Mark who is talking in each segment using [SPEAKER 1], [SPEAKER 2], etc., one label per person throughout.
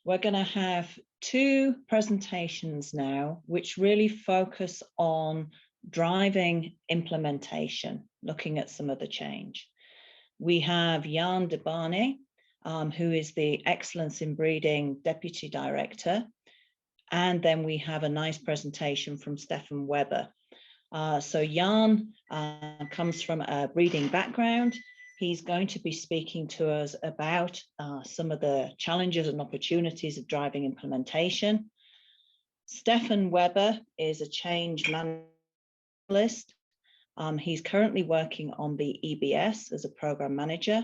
[SPEAKER 1] We're going to have two presentations now, which really focus on driving implementation, looking at some of the change. We have Jan Debaene, who is the Excellence in Breeding Deputy Director. And then we have a nice presentation from Steffen Weber. So Jan comes from a breeding background. He's going to be speaking to us about some of the challenges and opportunities of driving implementation. Steffen Weber is a change analyst. He's currently working on the EBS as a program manager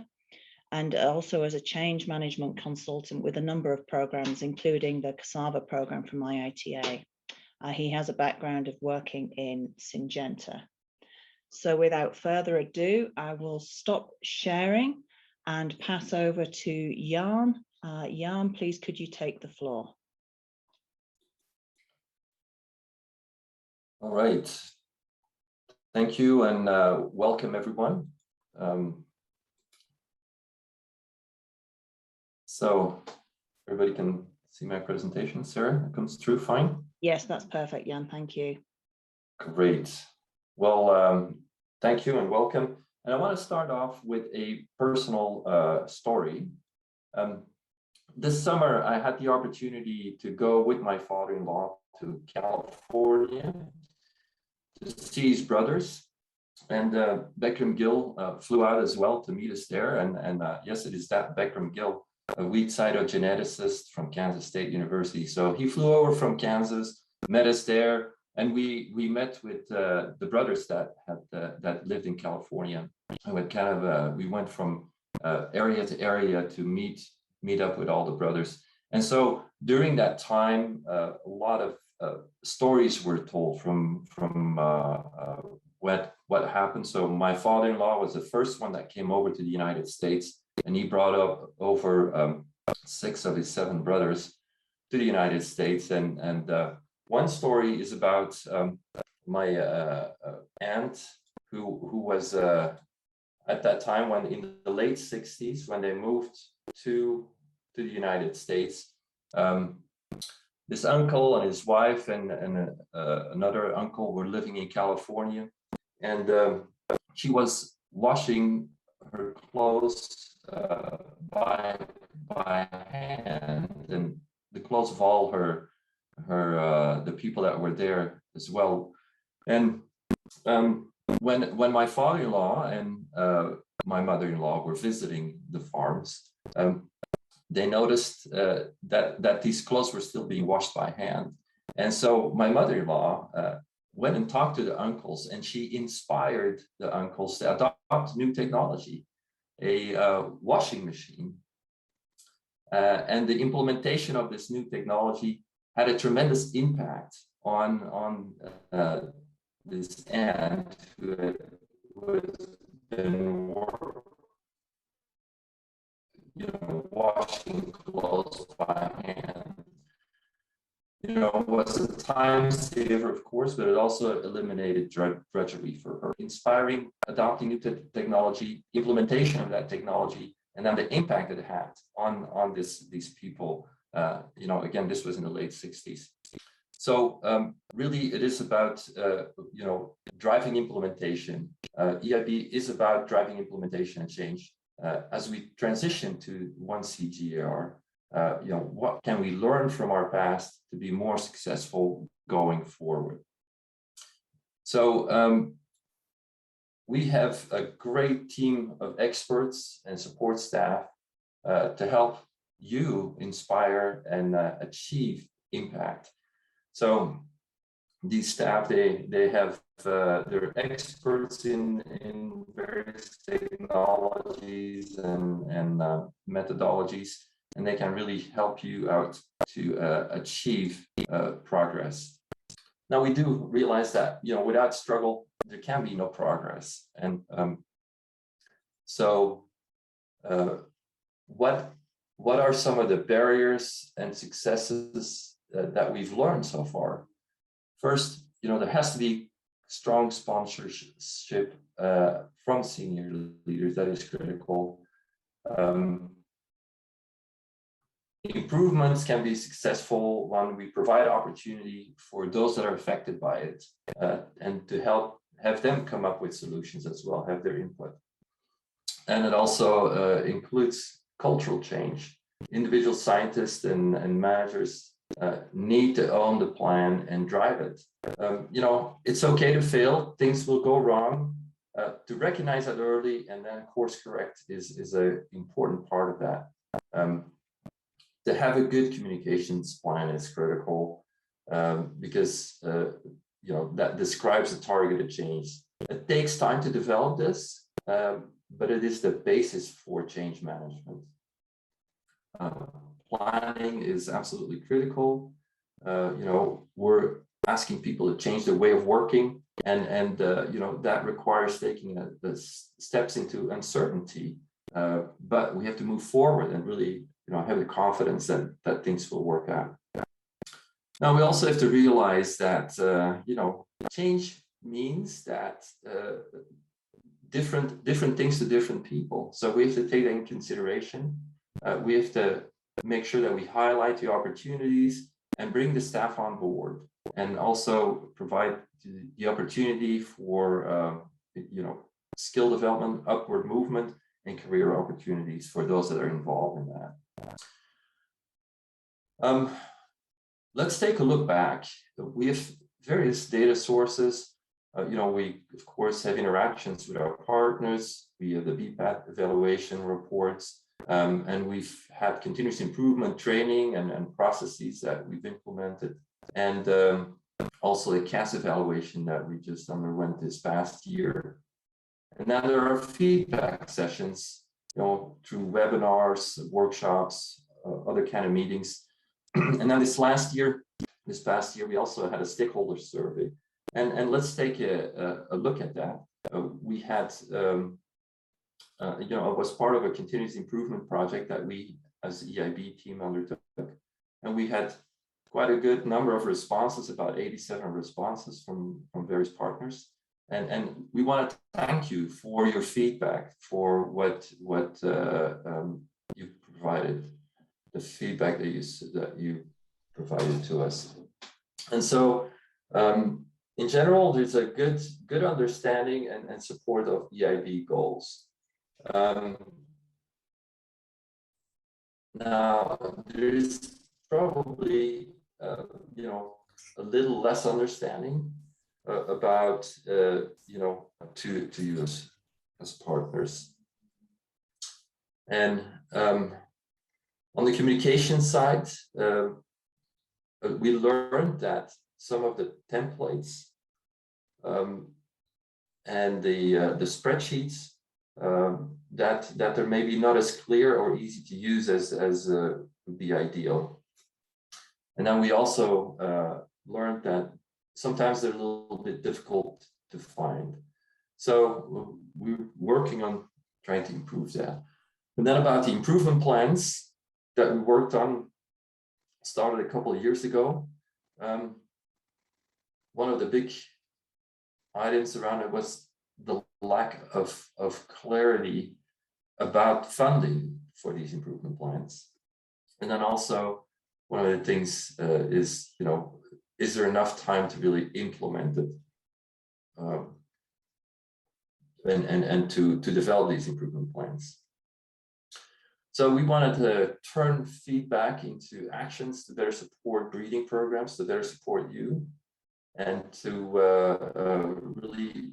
[SPEAKER 1] and also as a change management consultant with a number of programs, including the Cassava program from IITA. He has a background of working in Syngenta. So without further ado, I will stop sharing and pass over to Jan. Jan, please, could you take the floor?
[SPEAKER 2] All right. Thank you and welcome everyone. So everybody can see my presentation, Sarah? It comes through fine?
[SPEAKER 1] Yes, that's perfect, Jan. Thank you.
[SPEAKER 2] Great. Well, thank you and welcome. And I want to start off with a personal story. This summer, I had the opportunity to go with my father-in-law to California to see his brothers. And Beckham Gill flew out as well to meet us there. And yes, it is that Beckham Gill, a wheat cytogeneticist from Kansas State University. So he flew over from Kansas, met us there. And we met with the brothers that lived in California. And we went from area to area to meet up with all the brothers. And so during that time, a lot of stories were told from what happened. So my father-in-law was the first one that came over to the United States, and he brought up over 6 of his 7 brothers to the United States. And one story is about my aunt who was at that time when in the late 60s, when they moved to the United States. This uncle and his wife and another uncle were living in California, and she was washing her clothes by hand, and the clothes of all the people that were there as well. And when my father-in-law and my mother-in-law were visiting the farms, they noticed that these clothes were still being washed by hand. And so my mother-in-law went and talked to the uncles, and she inspired the uncles to adopt new technology, a washing machine. And the implementation of this new technology had a tremendous impact on this aunt who had been washing clothes by hand. Was a time saver, of course, but it also eliminated drudgery for her. Inspiring, adopting new technology, implementation of that technology, and then the impact it had on these people. Again, this was in the late 60s. So really, it is about driving implementation. EiB is about driving implementation and change. As we transition to one CGIAR, what can we learn from our past to be more successful going forward? So we have a great team of experts and support staff to help you inspire and achieve impact. So these staff, they have they're experts in various technologies and methodologies, and they can really help you out to achieve progress. Now, we do realize that without struggle there can be no progress, and so what are some of the barriers and successes that we've learned so far? First, there has to be strong sponsorship from senior leaders. That is critical. improvements can be successful when we provide opportunity for those that are affected by it, and to have them come up with solutions as well, have their input. And it also includes cultural change. Individual scientists and managers need to own the plan and drive it. You know, it's okay to fail, things will go wrong. To recognize that early and then course correct is an important part of that. To have a good communications plan is critical, because you know, that describes a targeted change. It takes time to develop this, but it is the basis for change management. Planning is absolutely critical. You know, we're asking people to change their way of working, and you know, that requires taking the steps into uncertainty. But we have to move forward and really, you know, have the confidence that things will work out. Now, we also have to realize that you know, change means that different things to different people. So we have to take that in consideration. We have to make sure that we highlight the opportunities and bring the staff on board, and also provide the opportunity for you know, skill development, upward movement, and career opportunities for those that are involved in that. Let's take a look back. We have various data sources. You know, we of course have interactions with our partners. We have the BPAT evaluation reports, and we've had continuous improvement training and processes that we've implemented, and also the CAS evaluation that we just underwent this past year. And then there are feedback sessions, you know, through webinars, workshops, other kind of meetings. And then this past year, we also had a stakeholder survey. And let's take a look at that. We had, you know, it was part of a continuous improvement project that we, as the EiB team, undertook. And we had quite a good number of responses, about 87 responses from various partners. And we want to thank you for your feedback, for what you provided, the feedback that you provided to us. And so, in general, there's a good understanding and support of EiB goals. Now, there is probably you know, a little less understanding about you know, to you as partners. And on the communication side, we learned that some of the templates and the spreadsheets that they're maybe not as clear or easy to use as would be ideal. And then we also learned that sometimes they're a little bit difficult to find. So we're working on trying to improve that. And then about the improvement plans that we worked on, started a couple of years ago. One of the big items around it was the lack of clarity about funding for these improvement plans. And then also, one of the things is, you know, is there enough time to really implement it and to develop these improvement plans? So we wanted to turn feedback into actions to better support breeding programs, to better support you, and to really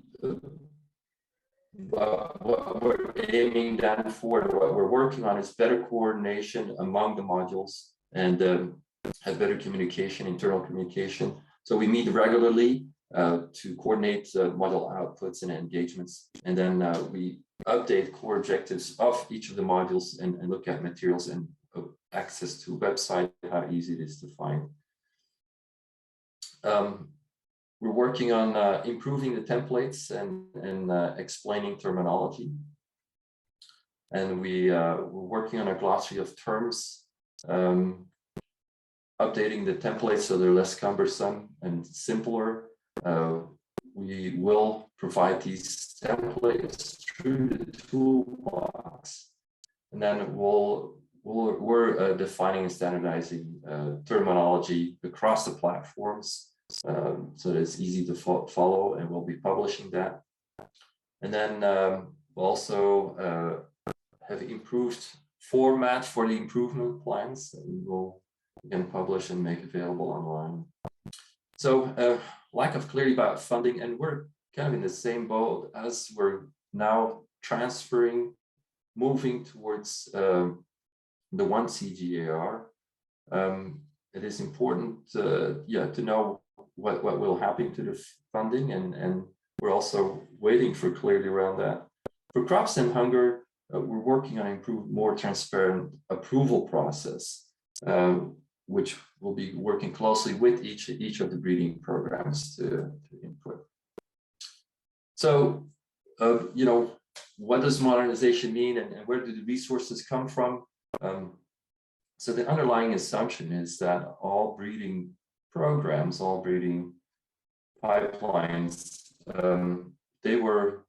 [SPEAKER 2] what we're aiming down for, what we're working on is better coordination among the modules and have better communication, internal communication. So we meet regularly to coordinate module outputs and engagements, and then we update core objectives of each of the modules and look at materials and access to website, how easy it is to find. We're working on improving the templates and explaining terminology. And we're working on a glossary of terms, updating the templates so they're less cumbersome and simpler. We will provide these templates through the toolbox, and then we'll we're defining and standardizing terminology across the platforms, so that it's easy to follow, and we'll be publishing that. And then we'll also have improved format for the improvement plans that we will again publish and make available online. So lack of clarity about funding, and we're kind of in the same boat as we're now moving towards the one CGIAR. It is important to know what will happen to the funding, and we're also waiting for clarity around that. For crops and hunger, we're working on improved, more transparent approval process, which will be working closely with each of the breeding programs to input. So, you know, what does modernization mean, and where do the resources come from? So the underlying assumption is that all breeding programs, all breeding pipelines, they were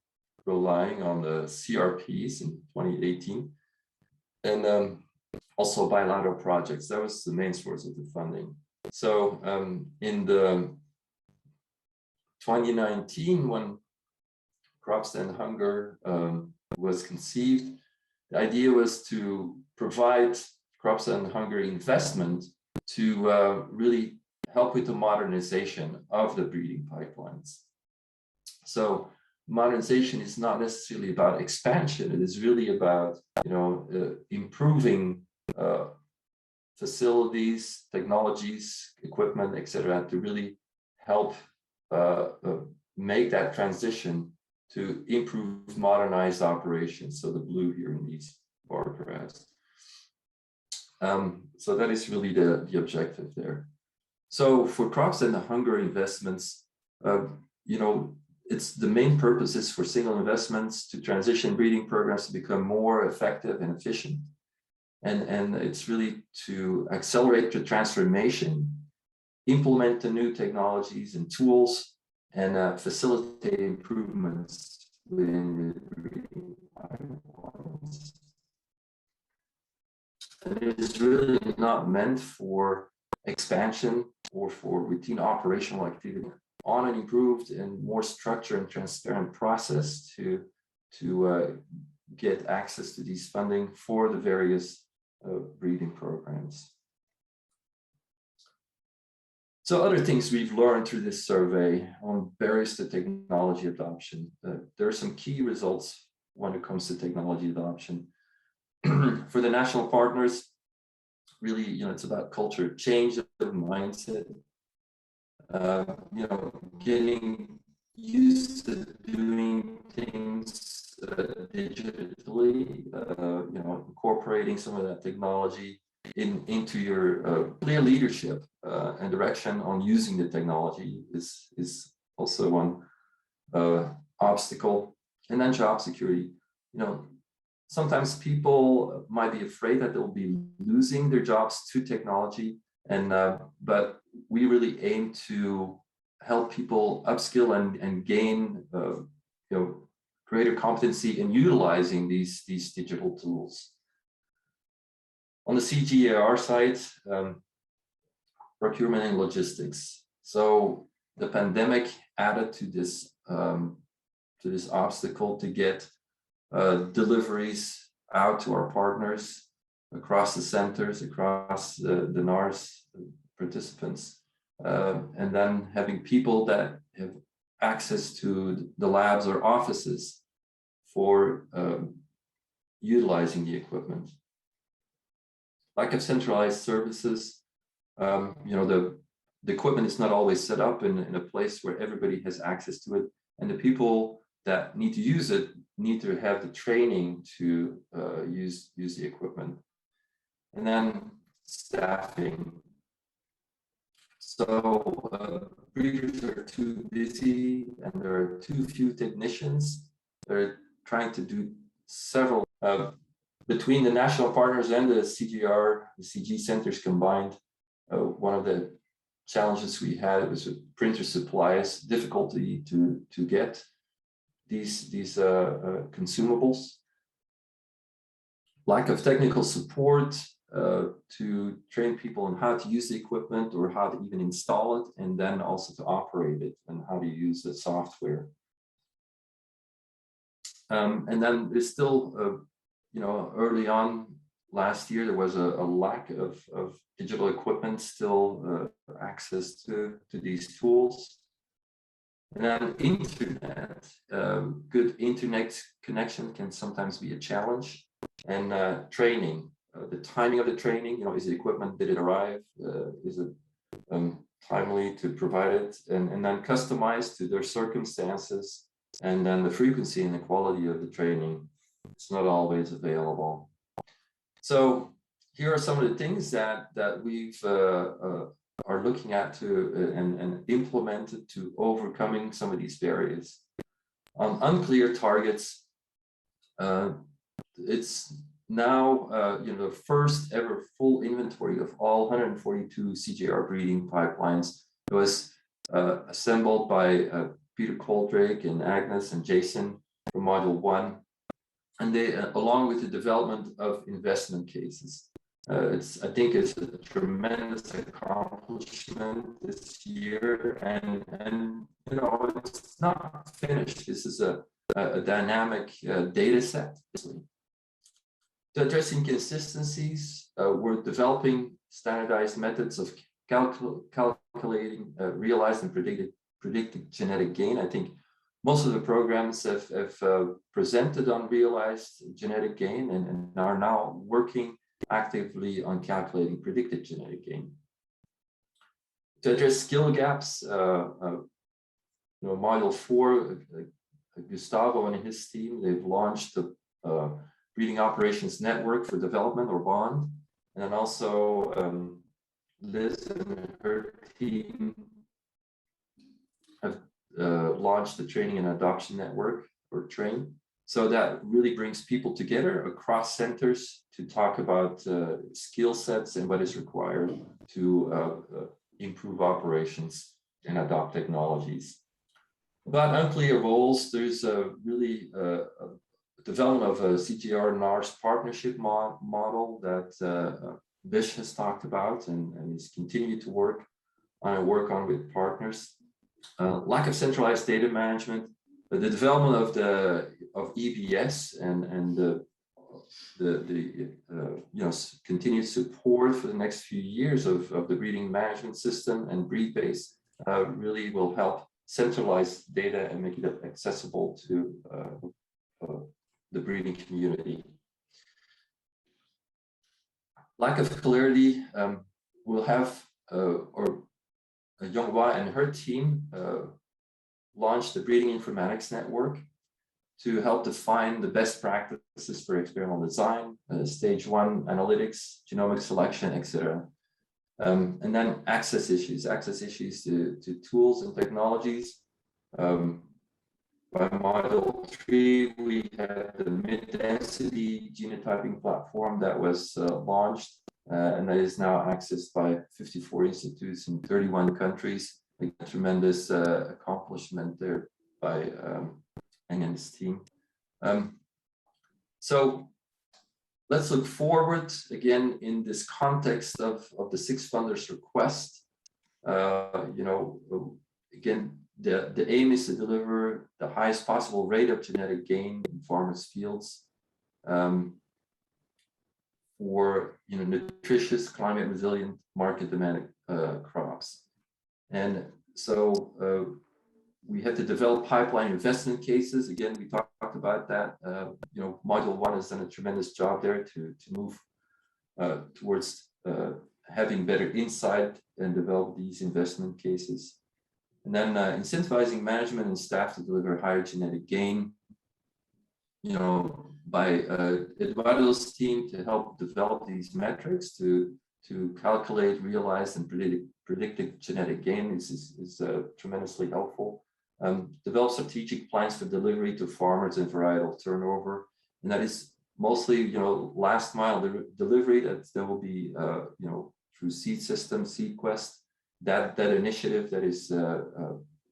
[SPEAKER 2] relying on the CRPs in 2018, and also bilateral projects. That was the main source of the funding. So in the 2019, when Crops and Hunger was conceived, the idea was to provide Crops and Hunger investment to really help with the modernization of the breeding pipelines. So modernization is not necessarily about expansion. It is really about, you know, improving facilities, technologies, equipment, etc., to really help make that transition to improve modernized operations. So the blue here in these bar graphs. So that is really the objective there. So for Crops and Hunger investments, you know, it's the main purpose is for single investments to transition breeding programs to become more effective and efficient. And it's really to accelerate the transformation, implement the new technologies and tools, and facilitate improvements within the breeding pipelines. And it is really not meant for expansion or for routine operational activity. On an improved and more structured and transparent process to get access to these funding for the various breeding programs. So other things we've learned through this survey on barriers to technology adoption. There are some key results when it comes to technology adoption. For the national partners, really, you know, it's about culture change of mindset. You know, getting used to doing things digitally, you know, incorporating some of that technology into your clear leadership and direction on using the technology is also one obstacle. And then job security. You know, sometimes people might be afraid that they'll be losing their jobs to technology, and but we really aim to help people upskill and gain you know, greater competency in utilizing these digital tools. On the CGIAR side, procurement and logistics. So the pandemic added to this obstacle to get deliveries out to our partners across the centers, across the NARES participants, and then having people that have access to the labs or offices for utilizing the equipment. Lack of centralized services. You know, the equipment is not always set up in a place where everybody has access to it, and the people that need to use it need to have the training to use the equipment. And then staffing. So breeders are too busy, and there are too few technicians. They're trying to do several between the national partners and the CGIAR, the CG centers combined. One of the challenges we had was with printer supplies, difficulty to get these consumables. Lack of technical support to train people on how to use the equipment or how to even install it, and then also to operate it and how to use the software. And then there's still, early on last year, there was a lack of digital equipment, still access to these tools. And then internet, good internet connection can sometimes be a challenge. And training, the timing of the training, is the equipment, did it arrive? Is it timely to provide it? And then customized to their circumstances. And then the frequency and the quality of the training, it's not always available. So here are some of the things that we've are looking at to and implemented to overcoming some of these barriers. On unclear targets, it's now the first ever full inventory of all 142 CGIAR breeding pipelines. It was assembled by Peter Coldrake and Agnes and Jason from Module 1, and they, along with the development of investment cases. I think it's a tremendous accomplishment this year, and it's not finished. This is a dynamic data set. To address inconsistencies, we're developing standardized methods of calculating realized and predicted genetic gain. I think most of the programs have presented on realized genetic gain and are now working actively on calculating predicted genetic gain. To address skill gaps, Module 4, Gustavo and his team, they've launched the Breeding Operations Network for Development, or BOND, and then also Liz and her team have launched the Training and Adoption Network, or TRAIN. So that really brings people together across centers to talk about skill sets and what is required to improve operations and adopt technologies. About unclear roles, there's a really development of a CGIAR-NARS partnership model that Bish has talked about and is continuing to work on with partners. Lack of centralized data management, the development of EBS and the continued support for the next few years of the breeding management system and BreedBase really will help centralize data and make it accessible to the breeding community. Lack of clarity, we'll have Yonghua and her team launched the Breeding Informatics Network to help define the best practices for experimental design, stage 1 analytics, genomic selection, etc. And then access issues to tools and technologies. By Module 3, we had the mid-density genotyping platform that was launched, and that is now accessed by 54 institutes in 31 countries. A tremendous accomplishment there by Eng and his team. So let's look forward again in this context of the 6 funders' request. Again, the aim is to deliver the highest possible rate of genetic gain in farmers' fields for nutritious, climate resilient, market demand crops. And so we have to develop pipeline investment cases. Again, we talked about that. Module 1 has done a tremendous job there to move towards having better insight and develop these investment cases. And then incentivizing management and staff to deliver higher genetic gain, by Eduardo's team to help develop these metrics to calculate realized and predicted genetic gain is tremendously helpful. Develop strategic plans for delivery to farmers and varietal turnover, and that is mostly last mile delivery. That there will be through seed system, SeedQuest, that initiative that is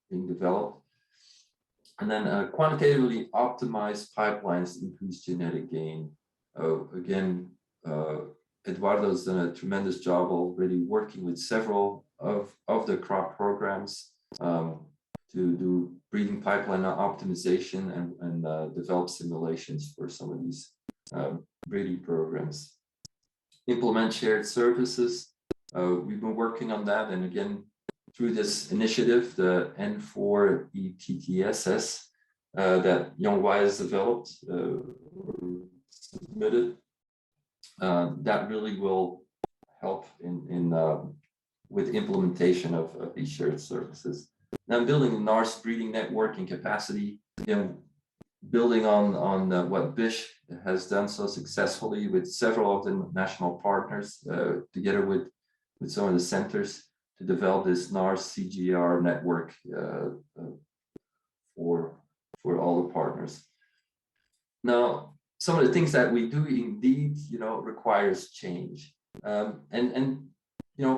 [SPEAKER 2] being developed, and then quantitatively optimized pipelines to increase genetic gain. Again, Eduardo's done a tremendous job already working with several of the crop programs to do breeding pipeline optimization and develop simulations for some of these breeding programs. Implement shared services. We've been working on that, and again, through this initiative, the N4ETTSS that Young Y has developed, submitted, that really will help in with implementation of these shared services. Now, building the NARS breeding network and capacity, again, building on what BISH has done so successfully with several of the national partners, together with some of the centers, to develop this NARS CGIAR network for all the partners. Now, some of the things that we do indeed, requires change, and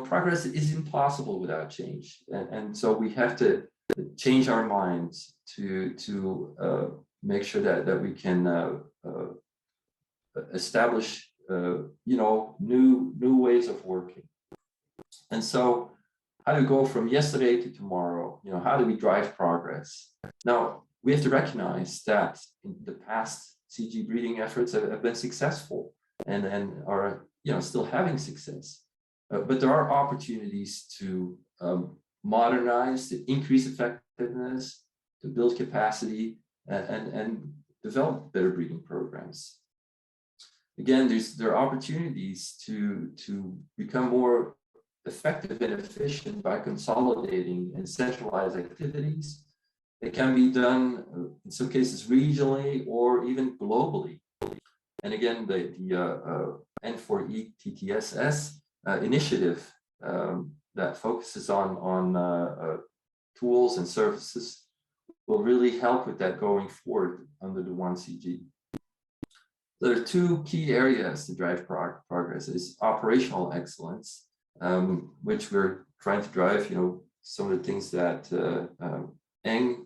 [SPEAKER 2] progress is impossible without change, and so we have to change our minds to make sure that we can establish new ways of working. And so, how do we go from yesterday to tomorrow? How do we drive progress? Now, we have to recognize that in the past, CG breeding efforts have been successful and are still having success. But there are opportunities to modernize, to increase effectiveness, to build capacity, and develop better breeding programs. Again, there are opportunities to become more effective and efficient by consolidating and centralized activities. It can be done in some cases regionally or even globally. And again, the N4ETTSS initiative that focuses on tools and services will really help with that going forward under the 1CG. There are two key areas to drive progress. Is operational excellence, which we're trying to drive, some of the things that Eng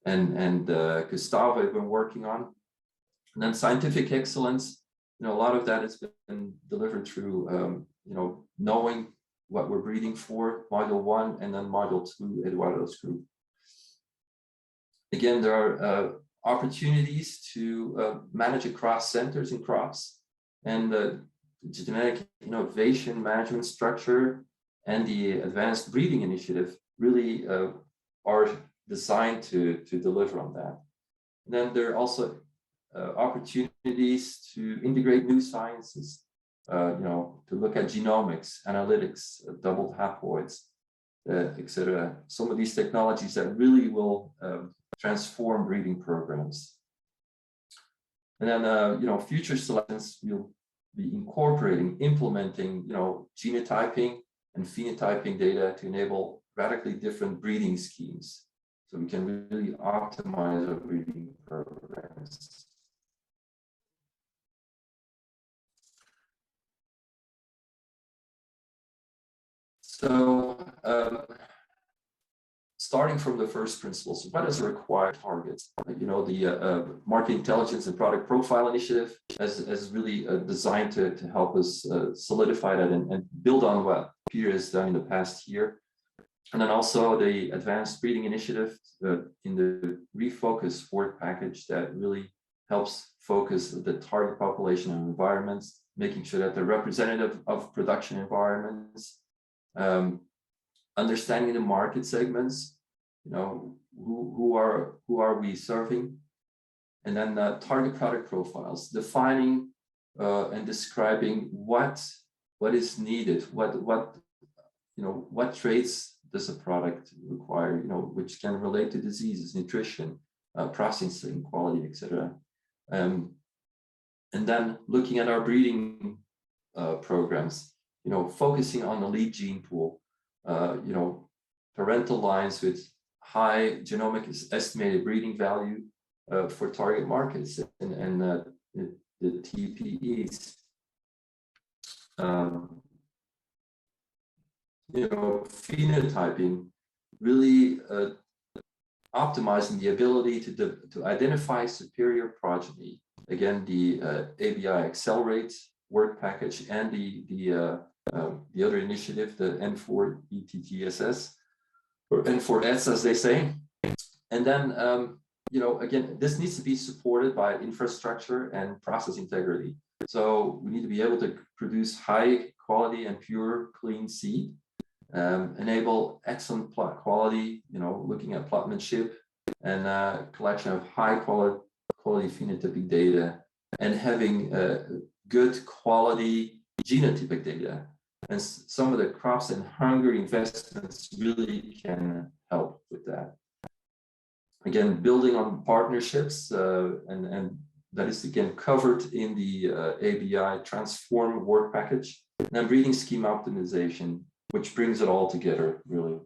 [SPEAKER 2] and Gustavo have been working on. And then scientific excellence, a lot of that has been delivered through, knowing what we're breeding for, Module 1, and then Module 2, Eduardo's group. Again, there are opportunities to manage across centers and crops, and the genetic innovation management structure and the advanced breeding initiative really are designed to deliver on that. And then there are also opportunities to integrate new sciences, to look at genomics, analytics, double haploids, etc. Some of these technologies that really will transform breeding programs. And then, future selections will be incorporating, implementing, genotyping and phenotyping data to enable radically different breeding schemes, so we can really optimize our breeding programs. So, starting from the first principles, what is a required target? The Market Intelligence and Product Profile Initiative is really designed to help us solidify that and build on what Peter has done in the past year. And then also the Advanced Breeding Initiative in the Refocus work package that really helps focus the target population and environments, making sure that they're representative of production environments, understanding the market segments, who are we serving, and then target product profiles, defining and describing what is needed, what traits does a product require, which can relate to diseases, nutrition, processing, quality, etc. And then looking at our breeding programs, focusing on the lead gene pool, parental lines with high genomic estimated breeding value for target markets and the TPEs. Phenotyping, really optimizing the ability to identify superior progeny again, the ABI Accelerate work package and the other initiative, the N4ETGSS, or N4S as they say. And then, you know, again, this needs to be supported by infrastructure and process integrity. So we need to be able to produce high quality and pure clean seed, enable excellent plot quality, you know, looking at plotmanship and collection of high quality phenotypic data, and having good quality genotypic data. And some of the crops and hunger investments really can help with that. Again, building on partnerships, and that is again covered in the ABI Transform work package, and then breeding scheme optimization, which brings it all together, really.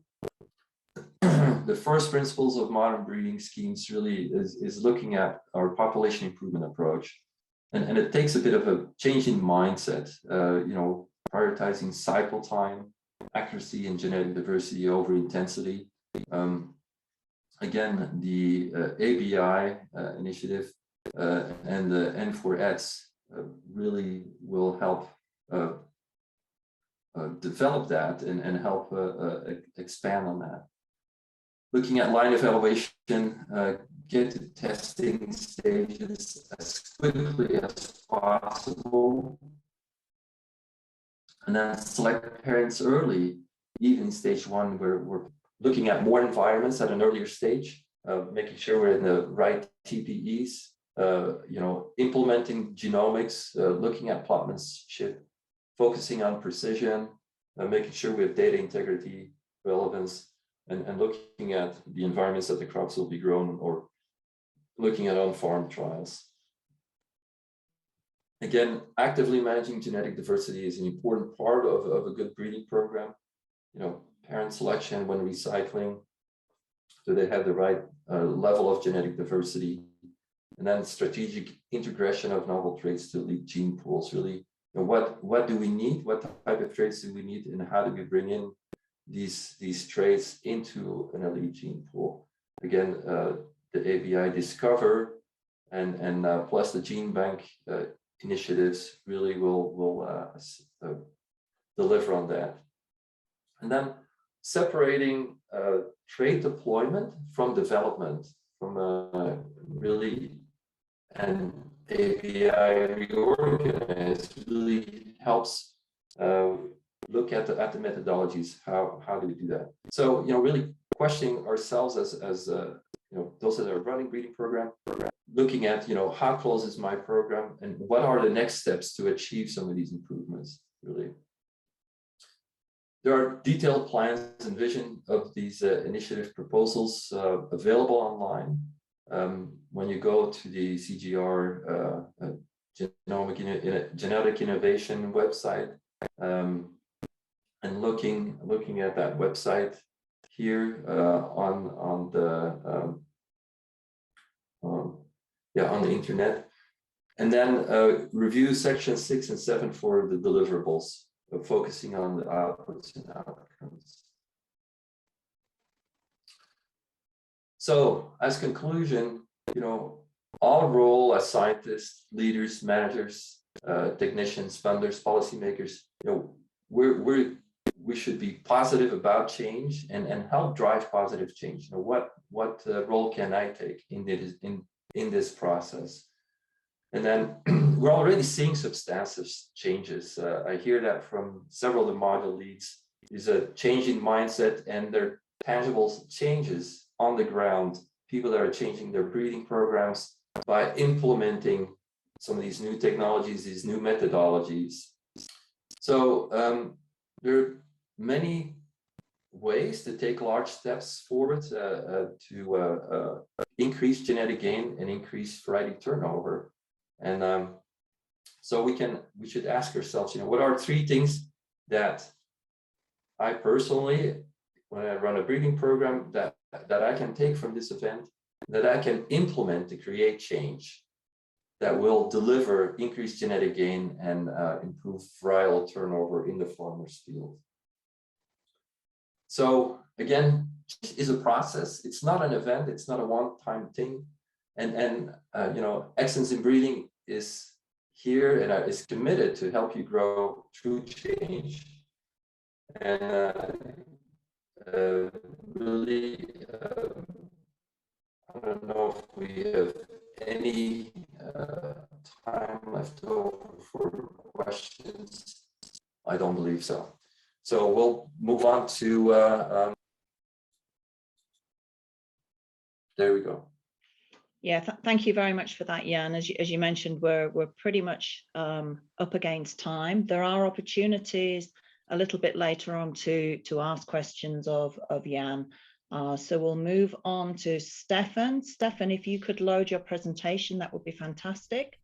[SPEAKER 2] The first principles of modern breeding schemes really is looking at our population improvement approach. And it takes a bit of a change in mindset, you know, prioritizing cycle time, accuracy, and genetic diversity over intensity. Again, the ABI initiative and the N4S really will help develop that and help expand on that. Looking at line evaluation, get to testing stages as quickly as possible, and then select parents early, even in stage 1, where we're looking at more environments at an earlier stage, making sure we're in the right TPEs, you know, implementing genomics, looking at plotmanship, focusing on precision, making sure we have data integrity, relevance, and looking at the environments that the crops will be grown, or looking at on-farm trials. Again, actively managing genetic diversity is an important part of a good breeding program. You know, parent selection when recycling, so they have the right level of genetic diversity, and then strategic integration of novel traits to elite gene pools. Really, you know, what do we need? What type of traits do we need, and how do we bring in these traits into an elite gene pool? Again, the ABI Discover and plus the gene bank initiatives really will deliver on that. And then separating trait deployment from development, from really an ABI reorganized really helps look at the methodologies. How do we do that? So, you know, really questioning ourselves as you know, those that are running breeding program, looking at, you know, how close is my program, and what are the next steps to achieve some of these improvements, really. There are detailed plans and vision of these initiative proposals available online. When you go to the CGIAR genetic innovation website, and looking at that website here on the internet, and then review sections 6 and 7 for the deliverables, focusing on the outputs and outcomes. So, as conclusion, you know, our role as scientists, leaders, managers, technicians, funders, policymakers, you know, we should be positive about change and help drive positive change. You know, what role can I take in this process? And then we're already seeing substantive changes. I hear that from several of the module leads. There's a change in mindset, and there are tangible changes on the ground. People that are changing their breeding programs by implementing some of these new technologies, these new methodologies. So there are many ways to take large steps forward to increase genetic gain and increase variety turnover. And so we should ask ourselves, you know, what are 3 things that I personally, when I run a breeding program, that I can take from this event, that I can implement to create change that will deliver increased genetic gain and improve varietal turnover in the farmer's field. So again, is a process. It's not an event. It's not a one-time thing. And you know, excellence in breeding is here and is committed to help you grow through change. And really, I don't know if we have any time left over for questions. I don't believe so. So we'll move on to, there we go.
[SPEAKER 1] Yeah, thank you very much for that, Jan. As you mentioned, we're pretty much up against time. There are opportunities a little bit later on to ask questions of Jan. So we'll move on to Steffen. Steffen, if you could load your presentation, that would be fantastic.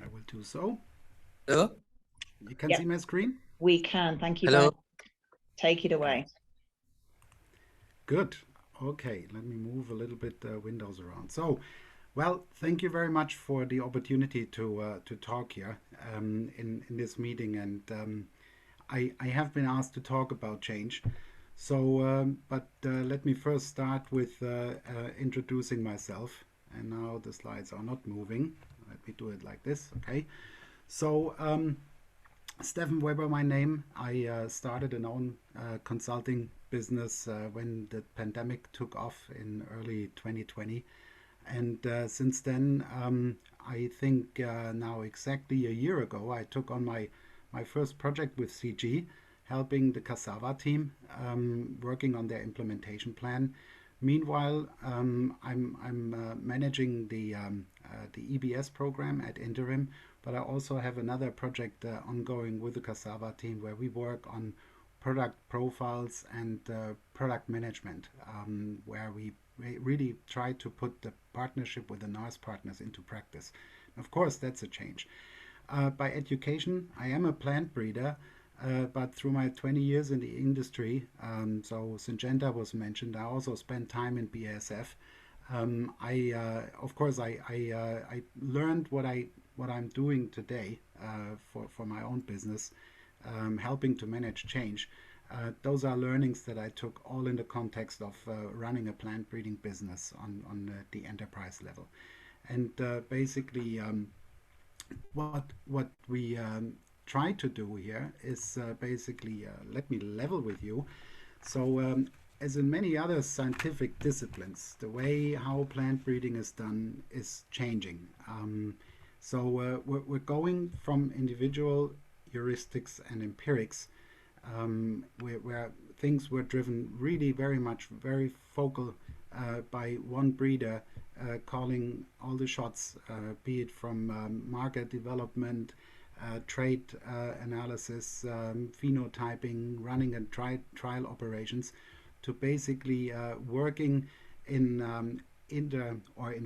[SPEAKER 3] I will do so.
[SPEAKER 4] Hello?
[SPEAKER 3] You can see my screen?
[SPEAKER 1] We can. Thank you.
[SPEAKER 4] Hello.
[SPEAKER 1] Take it away.
[SPEAKER 3] Good. Okay, let me move a little bit the windows around. So, well, thank you very much for the opportunity to talk here in this meeting. And I have been asked to talk about change. So, but let me first start with introducing myself. And now the slides are not moving. Let me do it like this. Okay. So, Steffen Weber, my name. I started an own consulting business when the pandemic took off in early 2020. And since then, I think now exactly a year ago, I took on my first project with CG, helping the Cassava team, working on their implementation plan. Meanwhile, I'm managing the EBS program at Interim, but I also have another project ongoing with the Cassava team where we work on product profiles and product management, where we really try to put the partnership with the NARS partners into practice. Of course, that's a change. By education, I am a plant breeder, but through my 20 years in the industry, so Syngenta was mentioned, I also spent time in BASF. Of course, I learned what I'm doing today for my own business, helping to manage change. Those are learnings that I took all in the context of running a plant breeding business on the enterprise level. And basically, what we try to do here is basically, let me level with you. So as in many other scientific disciplines, the way how plant breeding is done is changing. So we're going from individual heuristics and empirics, where things were driven really very focal by one breeder calling all the shots, be it from market development, trade analysis, phenotyping, running and trial operations, to basically working in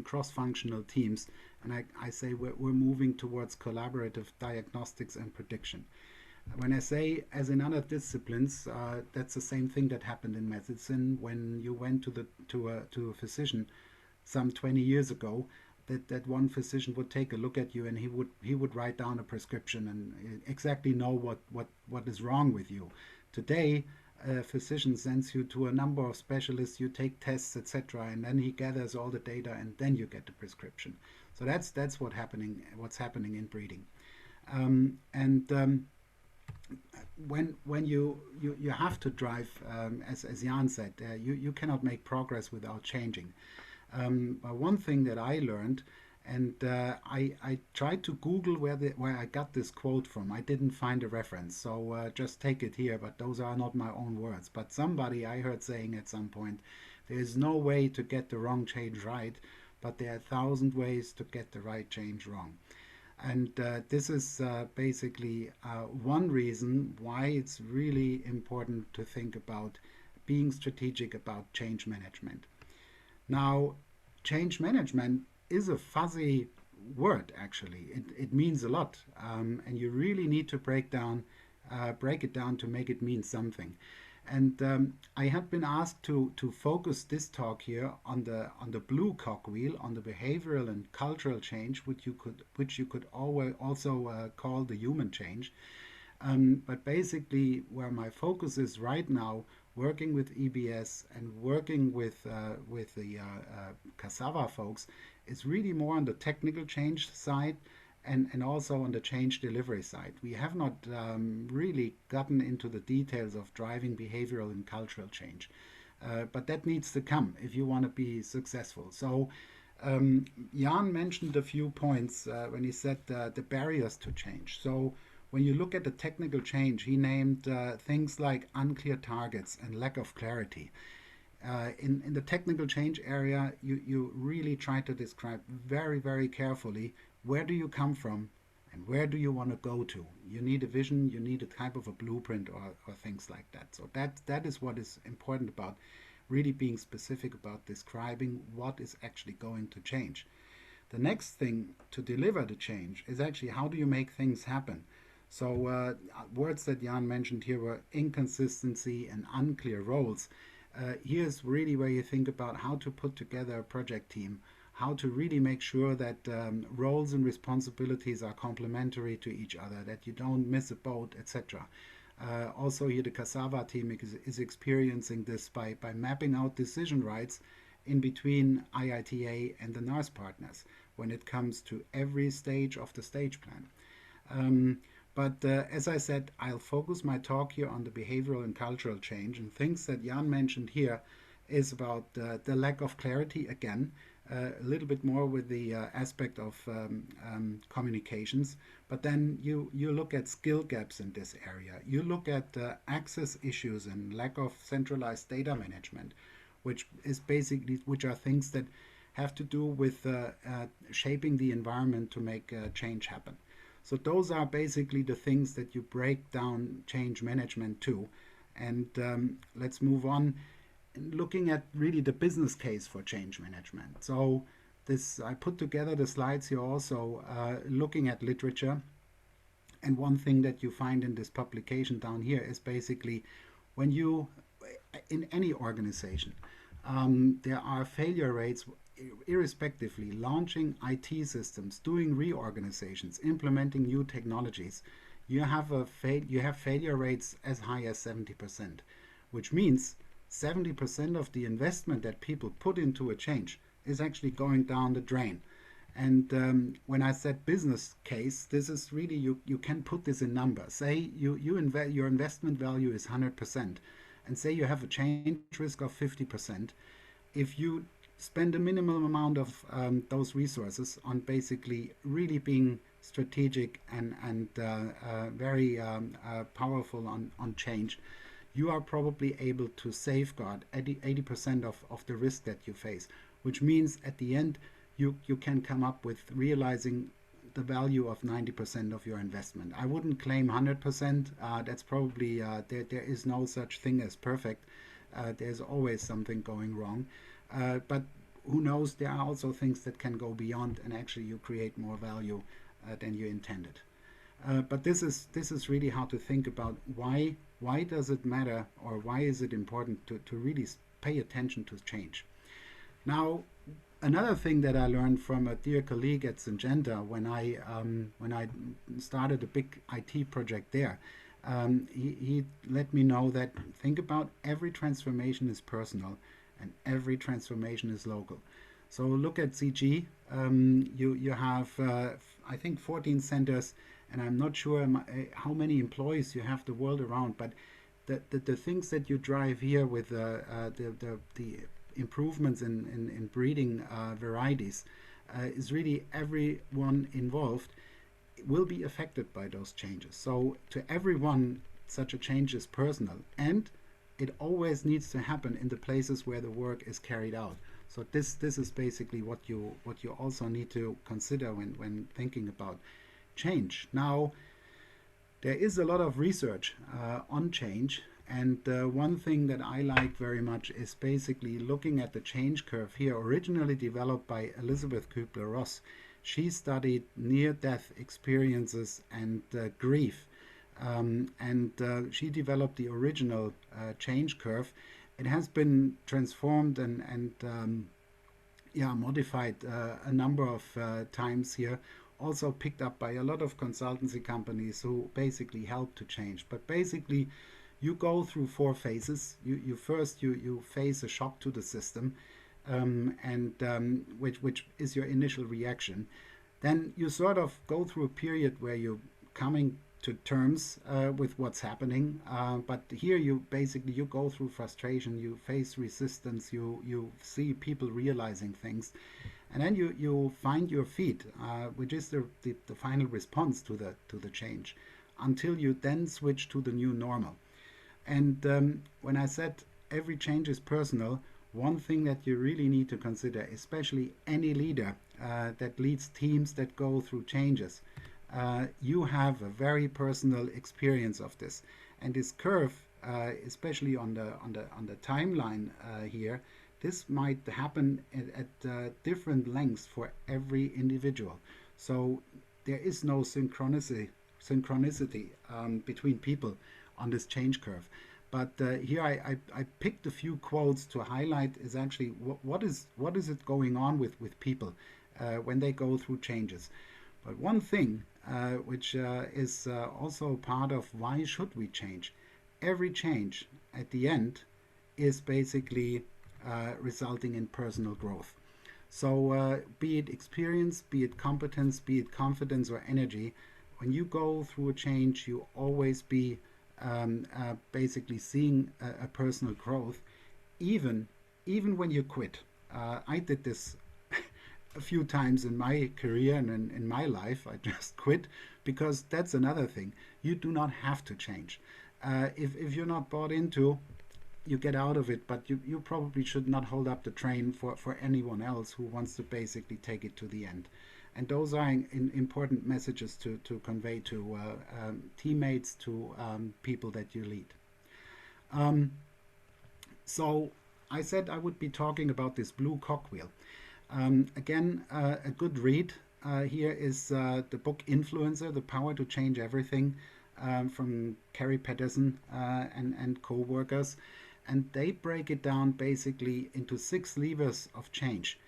[SPEAKER 3] cross-functional teams. And I say we're moving towards collaborative diagnostics and prediction. When I say as in other disciplines, that's the same thing that happened in medicine when you went to a physician some 20 years ago. That one physician would take a look at you and he would write down a prescription and exactly know what is wrong with you. Today, a physician sends you to a number of specialists, you take tests, etc., and then he gathers all the data and then you get the prescription. So that's what's happening in breeding. When you have to drive, as Jan said, you cannot make progress without changing. But one thing that I learned, and I tried to Google where I got this quote from. I didn't find a reference, so just take it here, but those are not my own words. But somebody I heard saying at some point, there is no way to get the wrong change right, but there are 1,000 ways to get the right change wrong. And this is basically one reason why it's really important to think about being strategic about change management. Now, change management is a fuzzy word, actually. It means a lot, and you really need to break it down to make it mean something. And I have been asked to focus this talk here on the blue cogwheel, on the behavioral and cultural change, which you could also call the human change. But basically, where my focus is right now, working with EBS and working with the cassava folks is really more on the technical change side and also on the change delivery side. We have not really gotten into the details of driving behavioral and cultural change. But that needs to come if you want to be successful. So Jan mentioned a few points when he said the barriers to change. So when you look at the technical change, he named things like unclear targets and lack of clarity. In the technical change area, you really try to describe very, very carefully where do you come from and where do you want to go to. You need a vision, you need a type of a blueprint or things like that. So that is what is important about really being specific about describing what is actually going to change. The next thing to deliver the change is actually how do you make things happen. So words that Jan mentioned here were inconsistency and unclear roles. Here's really where you think about how to put together a project team, how to really make sure that roles and responsibilities are complementary to each other, that you don't miss a boat, etc. Also here the cassava team is experiencing this by mapping out decision rights in between IITA and the NARS partners when it comes to every stage of the stage plan. But as I said, I'll focus my talk here on the behavioral and cultural change, and things that Jan mentioned here is about the lack of clarity again, a little bit more with the aspect of communications, but then you look at skill gaps in this area. You look at access issues and lack of centralized data management, which are things that have to do with shaping the environment to make change happen. So those are basically the things that you break down change management to. And let's move on, looking at really the business case for change management. So I put together the slides here also looking at literature. And one thing that you find in this publication down here is basically when you, in any organization, there are failure rates irrespectively, launching IT systems, doing reorganizations, implementing new technologies. You have failure rates as high as 70%, which means 70% of the investment that people put into a change is actually going down the drain. And when I said business case, this is really, you can put this in numbers. Say your investment value is 100%, and say you have a change risk of 50%. If you spend a minimum amount of those resources on basically really being strategic and very powerful on change, you are probably able to safeguard 80% of the risk that you face, which means at the end you can come up with realizing the value of 90% of your investment. I wouldn't claim 100%. That's probably, there is no such thing as perfect. There's always something going wrong. But who knows, there are also things that can go beyond and actually you create more value than you intended. But this is really how to think about why does it matter, or why is it important to really pay attention to change. Now, another thing that I learned from a dear colleague at Syngenta when I started a big IT project there, he let me know that think about every transformation is personal and every transformation is local. So look at CG. You have I think 14 centers, and I'm not sure how many employees you have the world around, but the things that you drive here with the improvements in breeding varieties is really everyone involved will be affected by those changes. So to everyone, such a change is personal, and it always needs to happen in the places where the work is carried out. So this is basically what you also need to consider when thinking about change. Now, there is a lot of research on change, and one thing that I like very much is basically looking at the change curve here, originally developed by Elizabeth Kübler-Ross. She studied near-death experiences and grief. She developed the original change curve. It has been transformed and modified a number of times here, also picked up by a lot of consultancy companies who basically help to change. But basically, you go through 4 phases. You first you face a shock to the system, which is your initial reaction. Then you sort of go through a period where you're coming to terms with what's happening, but here you go through frustration, you face resistance, you see people realizing things, and then you find your feet, which is the final response to the change, until you then switch to the new normal. And when I said every change is personal, one thing that you really need to consider, especially any leader that leads teams that go through changes, you have a very personal experience of this, and this curve, especially on the timeline here, this might happen at different lengths for every individual. So there is no synchronicity between people on this change curve. But here I picked a few quotes to highlight is actually what is it going on with people when they go through changes. But one thing which is also part of why should we change? Every change at the end is basically resulting in personal growth. So be it experience, be it competence, be it confidence or energy, when you go through a change, you always be basically seeing a personal growth, even when you quit. I did this a few times in my career and in my life. I just quit, because that's another thing. You do not have to change. If you're not bought into, you get out of it, but you probably should not hold up the train for anyone else who wants to basically take it to the end. And those are important messages to convey to teammates, to people that you lead. So I said I would be talking about this blue cogwheel. Again, a good read here is the book Influencer, The Power to Change Everything, from Carrie Patterson and co-workers. And they break it down basically into 6 levers of change.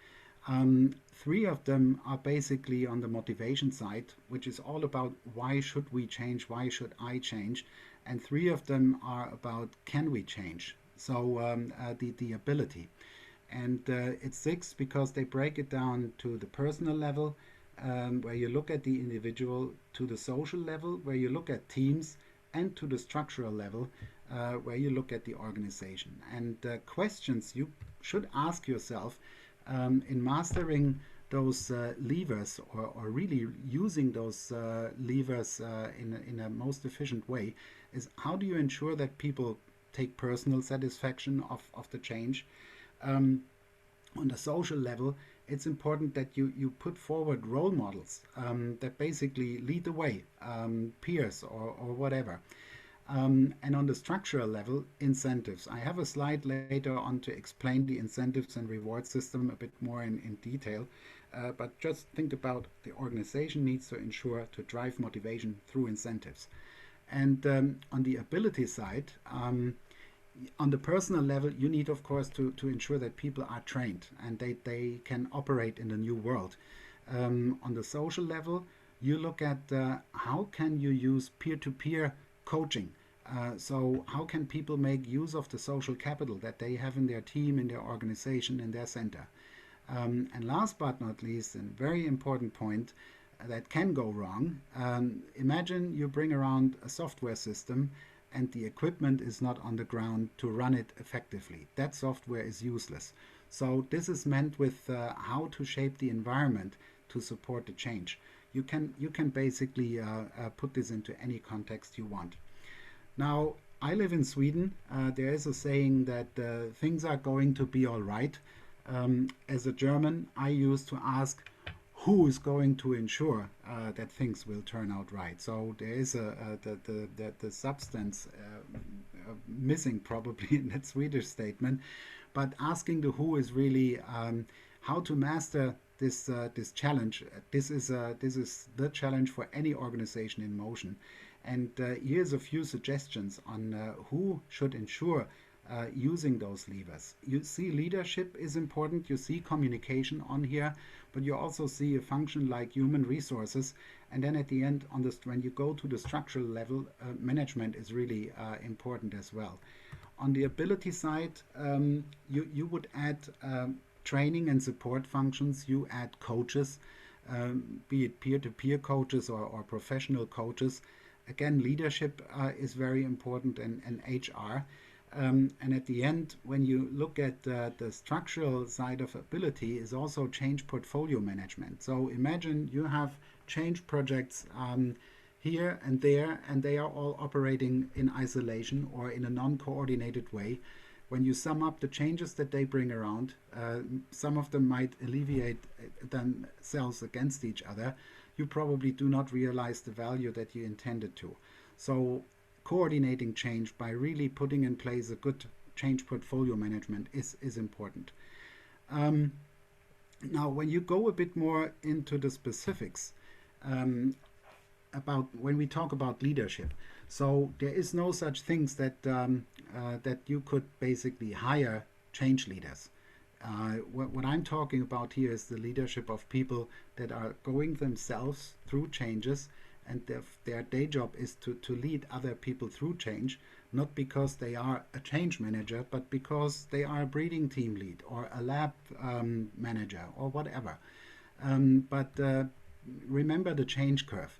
[SPEAKER 3] 3 of them are basically on the motivation side, which is all about why should we change, why should I change, and 3 of them are about can we change, so the ability. And it's 6 because they break it down to the personal level, where you look at the individual, to the social level, where you look at teams, and to the structural level, where you look at the organization. And questions you should ask yourself in mastering those levers, or really using those levers in a most efficient way, is how do you ensure that people take personal satisfaction of the change? On the social level, it's important that you put forward role models that basically lead the way, peers or whatever. And on the structural level, incentives. I have a slide later on to explain the incentives and reward system a bit more in detail, but just think about the organization needs to ensure to drive motivation through incentives. And on the ability side, on the personal level, you need, of course, to ensure that people are trained and they can operate in the new world. On the social level, you look at how can you use peer-to-peer coaching. So how can people make use of the social capital that they have in their team, in their organization, in their center? And last but not least, a very important point that can go wrong. Imagine you bring around a software system and the equipment is not on the ground to run it effectively. That software is useless. So this is meant with how to shape the environment to support the change. You can basically put this into any context you want. Now, I live in Sweden. There is a saying that things are going to be all right. As a German, I used to ask, who is going to ensure that things will turn out right? So there is the substance missing probably in that Swedish statement. But asking the who is really how to master this challenge. This is the challenge for any organization in motion. And here's a few suggestions on who should ensure using those levers. You see leadership is important, you see communication on here, but you also see a function like human resources. And then at the end, on this, when you go to the structural level, management is really important as well. On the ability side, you would add training and support functions, you add coaches, be it peer-to-peer coaches or professional coaches. Again, leadership is very important, and HR. And at the end, when you look at the structural side of ability, is also change portfolio management. So imagine you have change projects here and there, and they are all operating in isolation or in a non-coordinated way. When you sum up the changes that they bring around, some of them might alleviate themselves against each other. You probably do not realize the value that you intended to. So coordinating change by really putting in place a good change portfolio management is important. Now, when you go a bit more into the specifics about when we talk about leadership, so there is no such things that that you could basically hire change leaders. What I'm talking about here is the leadership of people that are going themselves through changes, and their day job is to lead other people through change, not because they are a change manager, but because they are a breeding team lead or a lab manager or whatever. But remember the change curve.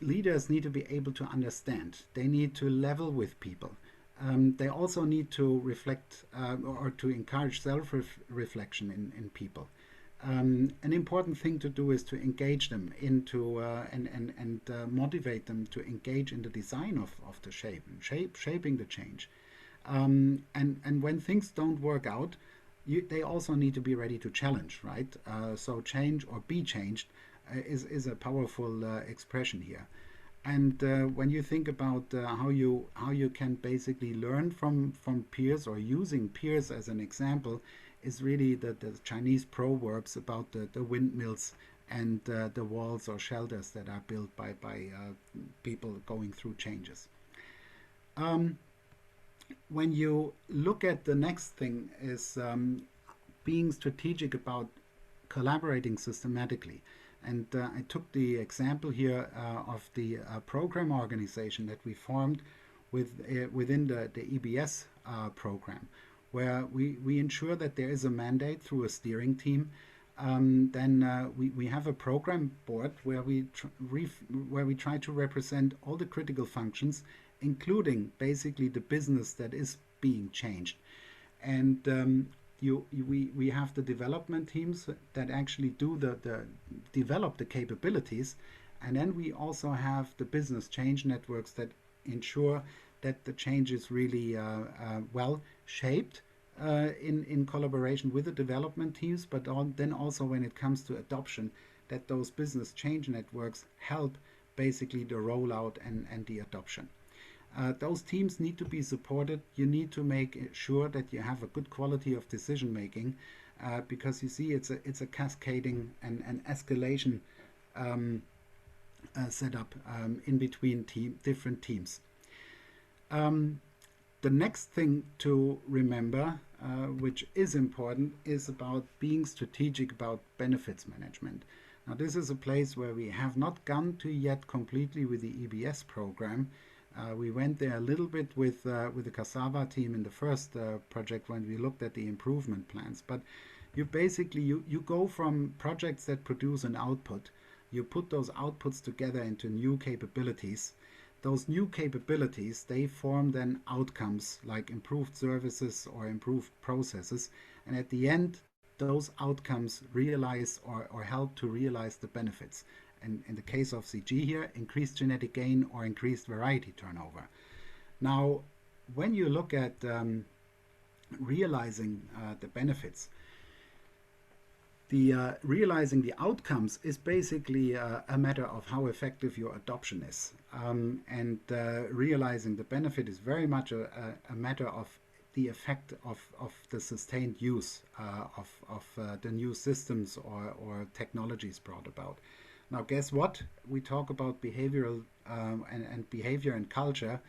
[SPEAKER 3] Leaders need to be able to understand. They need to level with people. They also need to reflect or to encourage self-reflection in people. An important thing to do is to engage them into and motivate them to engage in the design of the shaping the change. And when things don't work out, they also need to be ready to challenge, right? So change or be changed is a powerful expression here. And when you think about how you can basically learn from peers, or using peers as an example, is really the Chinese proverbs about the windmills and the walls or shelters that are built by people going through changes. When you look at the next thing is being strategic about collaborating systematically. And I took the example here of the program organization that we formed within the EBS program, where we ensure that there is a mandate through a steering team. Then we have a program board where we try to represent all the critical functions, including basically the business that is being changed. And we have the development teams that actually do develop the capabilities, and then we also have the business change networks that ensure that the change is really well shaped in collaboration with the development teams, but then also when it comes to adoption, that those business change networks help basically the rollout and the adoption. Those teams need to be supported. You need to make sure that you have a good quality of decision making, because you see it's a cascading and escalation setup in between different teams. The next thing to remember, which is important, is about being strategic about benefits management. Now, this is a place where we have not gone to yet completely with the EBS program. We went there a little bit with the Cassava team in the first project when we looked at the improvement plans. But you basically, you go from projects that produce an output, you put those outputs together into new capabilities. Those new capabilities, they form then outcomes like improved services or improved processes. And at the end, those outcomes realize or help to realize the benefits. And in the case of CG here, increased genetic gain or increased variety turnover. Now, when you look at realizing the benefits, realizing the outcomes is basically a matter of how effective your adoption is. And realizing the benefit is very much a matter of the effect of the sustained use of the new systems or technologies brought about. Now, guess what? We talk about behavioral and behavior and culture.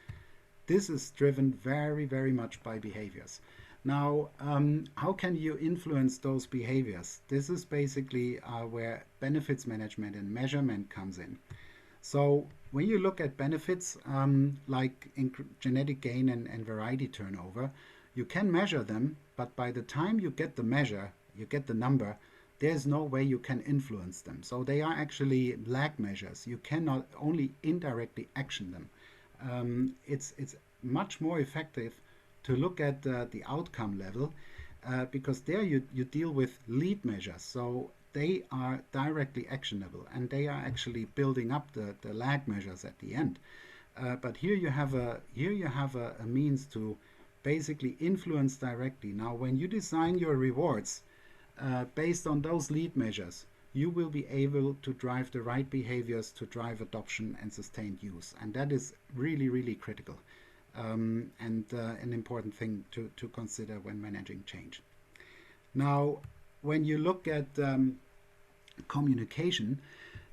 [SPEAKER 3] this is driven very, very much by behaviors. Now, how can you influence those behaviors? This is basically where benefits management and measurement comes in. So when you look at benefits like genetic gain and variety turnover, you can measure them, but by the time you get the measure, you get the number, there's no way you can influence them. So they are actually lag measures. You cannot only indirectly action them. It's much more effective to look at the outcome level because there you deal with lead measures. So they are directly actionable and they are actually building up the lag measures at the end. But here you have a means to basically influence directly. Now, when you design your rewards based on those lead measures, you will be able to drive the right behaviors to drive adoption and sustained use. And that is really, really critical and an important thing to consider when managing change. Now, when you look at communication,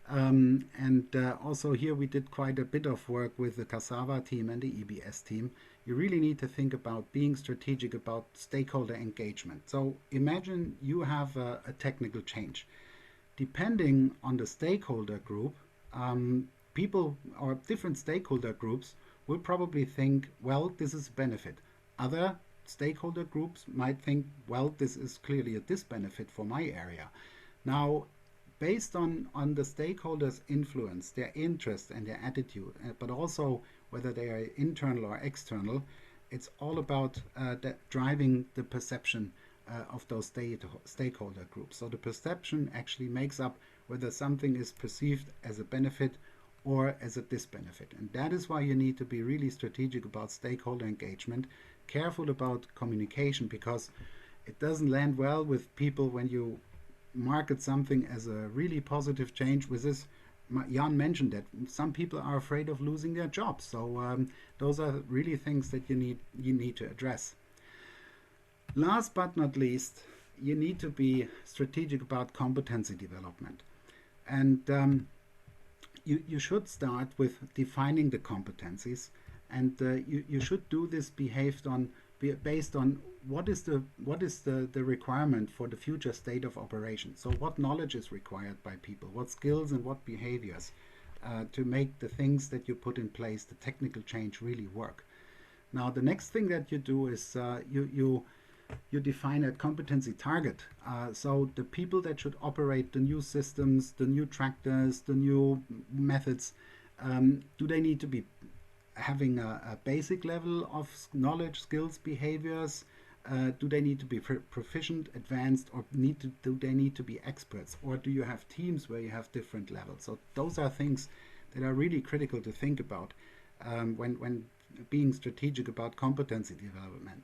[SPEAKER 3] and also here we did quite a bit of work with the Cassava team and the EBS team, you really need to think about being strategic about stakeholder engagement. So imagine you have a technical change. Depending on the stakeholder group, people or different stakeholder groups will probably think, well, this is a benefit. Other stakeholder groups might think, well, this is clearly a disbenefit for my area. Now, based on the stakeholders' influence, their interest and their attitude, but also whether they are internal or external, it's all about driving the perception of those stakeholder groups. So the perception actually makes up whether something is perceived as a benefit or as a disbenefit. And that is why you need to be really strategic about stakeholder engagement, careful about communication, because it doesn't land well with people when you market something as a really positive change. With this, Jan mentioned that some people are afraid of losing their jobs. So those are really things that you need to address. Last but not least, you need to be strategic about competency development. And you should start with defining the competencies, and you should do this based on what is the requirement for the future state of operation. So what knowledge is required by people, what skills and what behaviors to make the things that you put in place, the technical change, really work. Now the next thing that you do is you define a competency target. So the people that should operate the new systems, the new tractors, the new methods, do they need to be having a basic level of knowledge, skills, behaviors? Do they need to be proficient, advanced, or do they need to be experts? Or do you have teams where you have different levels? So those are things that are really critical to think about when being strategic about competency development.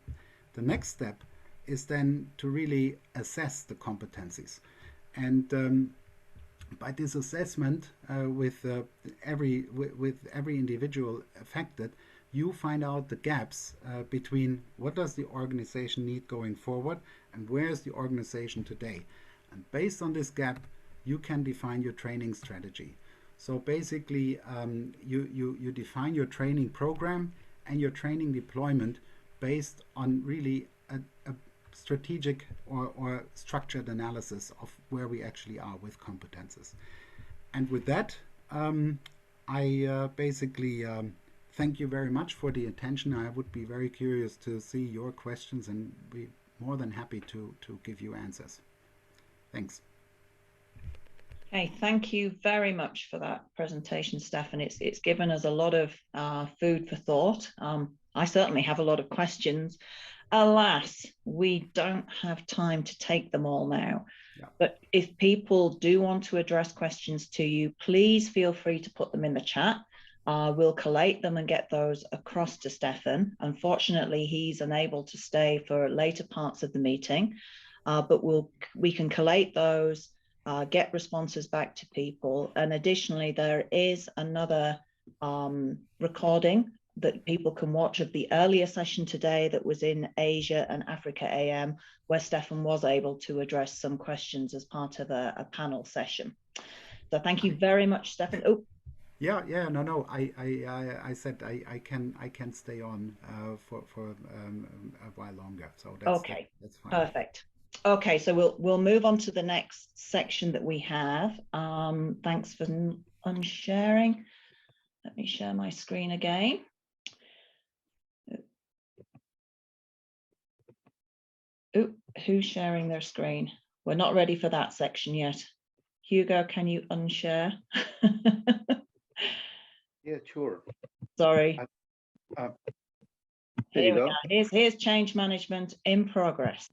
[SPEAKER 3] The next step is then to really assess the competencies. And by this assessment, with every individual affected, you find out the gaps between what does the organization need going forward and where is the organization today. And based on this gap, you can define your training strategy. So basically, you define your training program and your training deployment based on really a strategic or structured analysis of where we actually are with competences. And with that, I basically thank you very much for the attention. I would be very curious to see your questions and be more than happy to give you answers. Thanks.
[SPEAKER 1] Hey, thank you very much for that presentation, Steffen. It's given us a lot of food for thought. I certainly have a lot of questions. Alas, we don't have time to take them all now. Yeah. But if people do want to address questions to you, please feel free to put them in the chat. We'll collate them and get those across to Steffen. Unfortunately, he's unable to stay for later parts of the meeting, but we can collate those, get responses back to people. And additionally, there is another recording that people can watch of the earlier session today that was in Asia and Africa AM, where Steffen was able to address some questions as part of a panel session. So thank you very much, Steffen. Oh,
[SPEAKER 3] Yeah. No. I said I can stay on for a while longer. So
[SPEAKER 1] Okay,
[SPEAKER 3] that's fine.
[SPEAKER 1] perfect. Okay, so we'll move on to the next section that we have. Thanks for unsharing. Let me share my screen again. Ooh, who's sharing their screen? We're not ready for that section yet. Hugo, can you unshare?
[SPEAKER 4] Yeah, sure.
[SPEAKER 1] Sorry.
[SPEAKER 4] Here you go.
[SPEAKER 1] Here's change management in progress.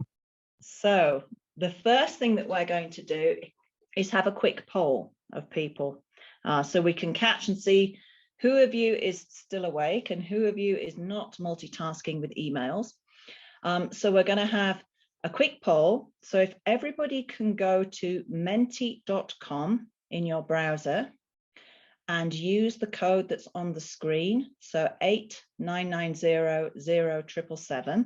[SPEAKER 1] So the first thing that we're going to do is have a quick poll of people, so we can catch and see who of you is still awake and who of you is not multitasking with emails. So we're going to have a quick poll. So if everybody can go to menti.com in your browser and use the code that's on the screen, so 8990077.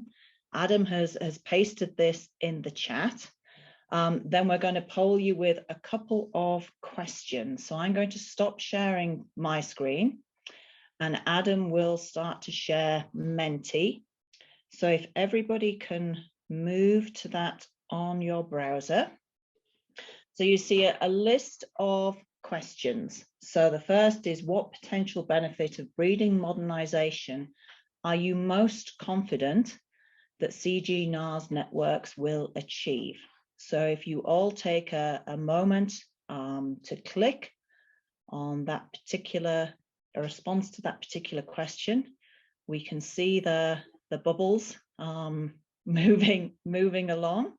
[SPEAKER 1] Adam has pasted this in the chat. Then we're going to poll you with a couple of questions. So I'm going to stop sharing my screen and Adam will start to share Menti. So if everybody can move to that on your browser. So you see a list of questions. So the first is, what potential benefit of breeding modernization are you most confident that CGIAR networks will achieve? So if you all take a moment to click on that particular, a response to that particular question, we can see the bubbles moving along.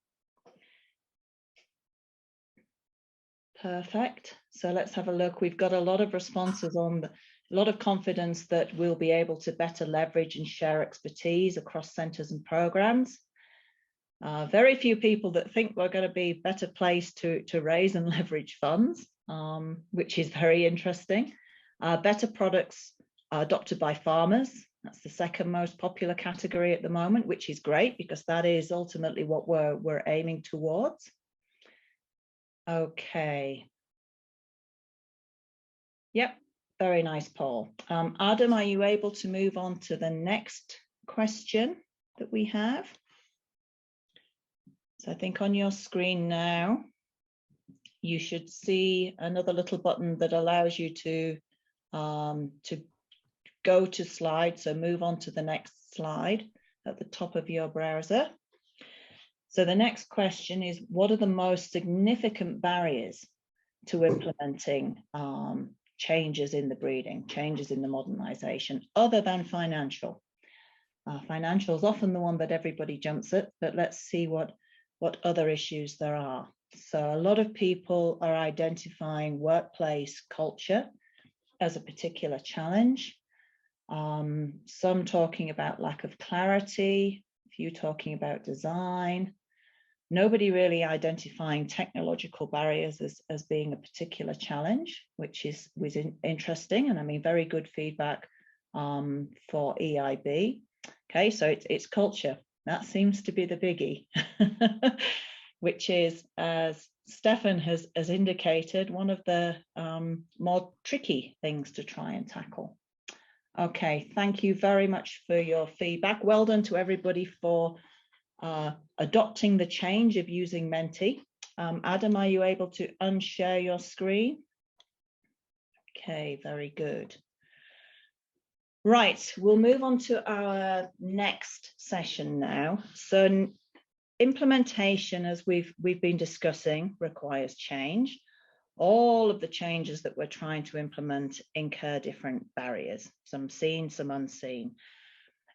[SPEAKER 1] Perfect. So let's have a look. We've got a lot of responses on a lot of confidence that we'll be able to better leverage and share expertise across centres and programmes. Very few people that think we're going to be better placed to raise and leverage funds, which is very interesting. Better products are adopted by farmers. That's the second most popular category at the moment, which is great because that is ultimately what we're aiming towards. Okay. Yep, very nice poll. Adam, are you able to move on to the next question that we have? So I think on your screen now, you should see another little button that allows you to go to slides. So move on to the next slide at the top of your browser. So the next question is, what are the most significant barriers to implementing changes in the breeding, changes in the modernization, other than financial? Financial is often the one that everybody jumps at, but let's see what other issues there are. So a lot of people are identifying workplace culture as a particular challenge. Some talking about lack of clarity, a few talking about design. Nobody really identifying technological barriers as being a particular challenge, which was interesting. And I mean, very good feedback for EiB. Okay, so it's culture. That seems to be the biggie, which is, as Steffen has indicated, one of the more tricky things to try and tackle. Okay, thank you very much for your feedback. Well done to everybody for adopting the change of using Menti. Adam, are you able to unshare your screen? Okay, very good. Right, we'll move on to our next session now. So implementation, as we've been discussing, requires change. All of the changes that we're trying to implement incur different barriers, some seen, some unseen.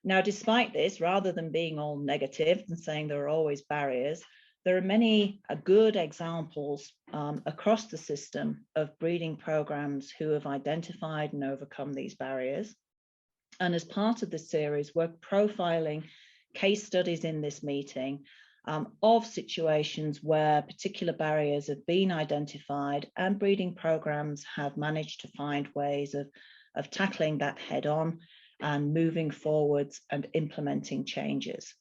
[SPEAKER 1] Now, despite this, rather than being all negative and saying there are always barriers, there are many good examples across the system of breeding programs who have identified and overcome these barriers. And as part of this series, we're profiling case studies in this meeting of situations where particular barriers have been identified and breeding programs have managed to find ways of tackling that head on and moving forwards and implementing changes.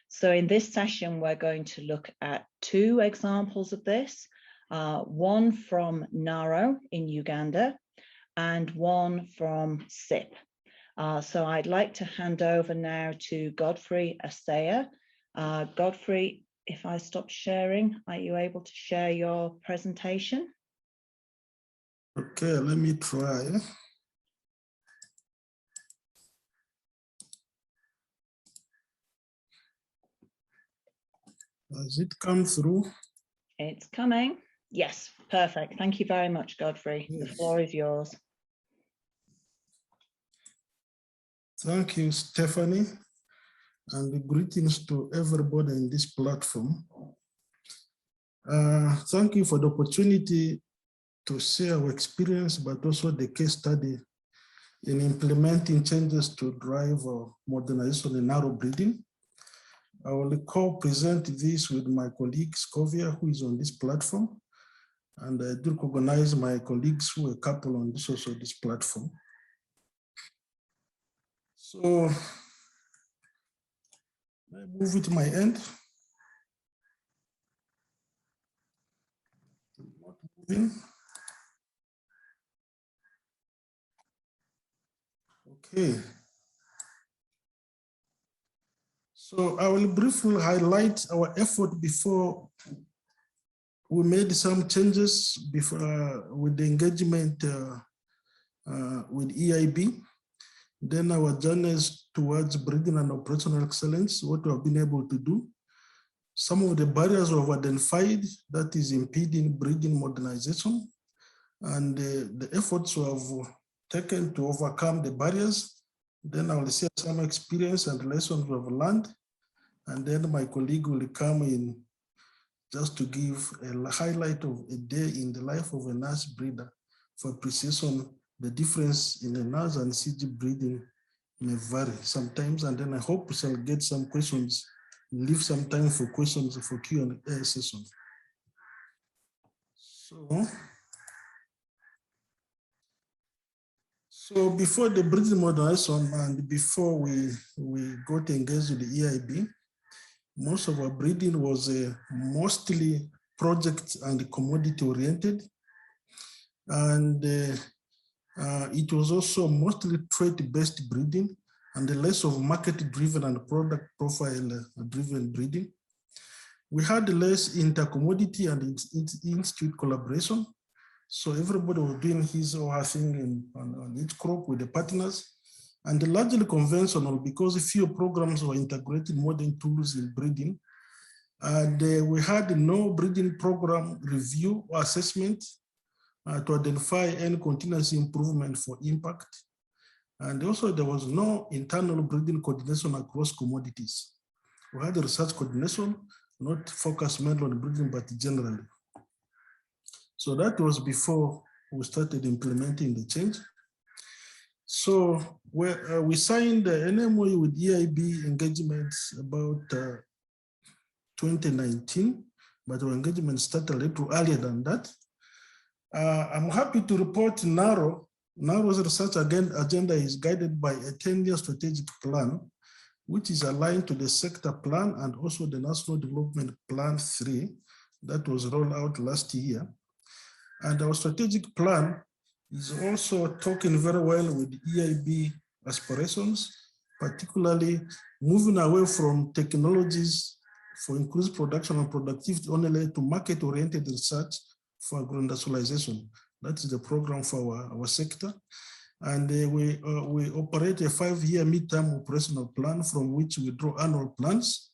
[SPEAKER 1] So in this session, we're going to look at two examples of this, one from NARO in Uganda and one from CIP. So I'd like to hand over now to Godfrey Asea. Godfrey, if I stop sharing, are you able to share your presentation?
[SPEAKER 4] Okay, let me try. Has it come through?
[SPEAKER 1] It's coming. Yes, perfect. Thank you very much, Godfrey.
[SPEAKER 4] Yes.
[SPEAKER 1] The floor is yours.
[SPEAKER 4] Thank you, Stephanie, and greetings to everybody in this platform. Thank you for the opportunity to share our experience, but also the case study in implementing changes to drive modernization in narrow breeding. I will co-present this with my colleague Scovia, who is on this platform, and I do recognize my colleagues who are a couple on this also this platform. So I move it to my end. Not moving. Okay. So I will briefly highlight our effort before we made some changes before with the engagement with EiB. Then our journeys towards breeding and operational excellence, what we have been able to do. Some of the barriers we have identified that is impeding breeding modernization, and the efforts we have taken to overcome the barriers. Then I will share some experience and lessons we have learned. And then my colleague will come in just to give a highlight of a day in the life of a NARS breeder for appreciation. The difference in the NARS and CG breeding may vary sometimes, and then I hope we shall get some questions, leave some time for questions for Q&A session. So before the breeding modernization and before we got engaged with the EiB, most of our breeding was mostly project and commodity oriented. And it was also mostly trait-based breeding and less of market-driven and product profile-driven breeding. We had less inter-commodity and institute collaboration. So everybody was doing his or her thing on each crop with the partners. And largely conventional because few programs were integrated modern tools in breeding. And we had no breeding program review or assessment to identify any continuous improvement for impact. And also there was no internal breeding coordination across commodities. We had research coordination, not focused mainly on breeding, but generally. So that was before we started implementing the change. So we signed an MOU with EiB engagements about 2019, but our engagement started a little earlier than that. I'm happy to report NARO. NARO's research agenda is guided by a 10-year strategic plan, which is aligned to the sector plan and also the National Development Plan 3 that was rolled out last year. And our strategic plan is also talking very well with EiB aspirations, particularly moving away from technologies for increased production and productivity only to market-oriented research for agro-industrialization. That is the program for our sector. And we operate a 5-year midterm operational plan from which we draw annual plans.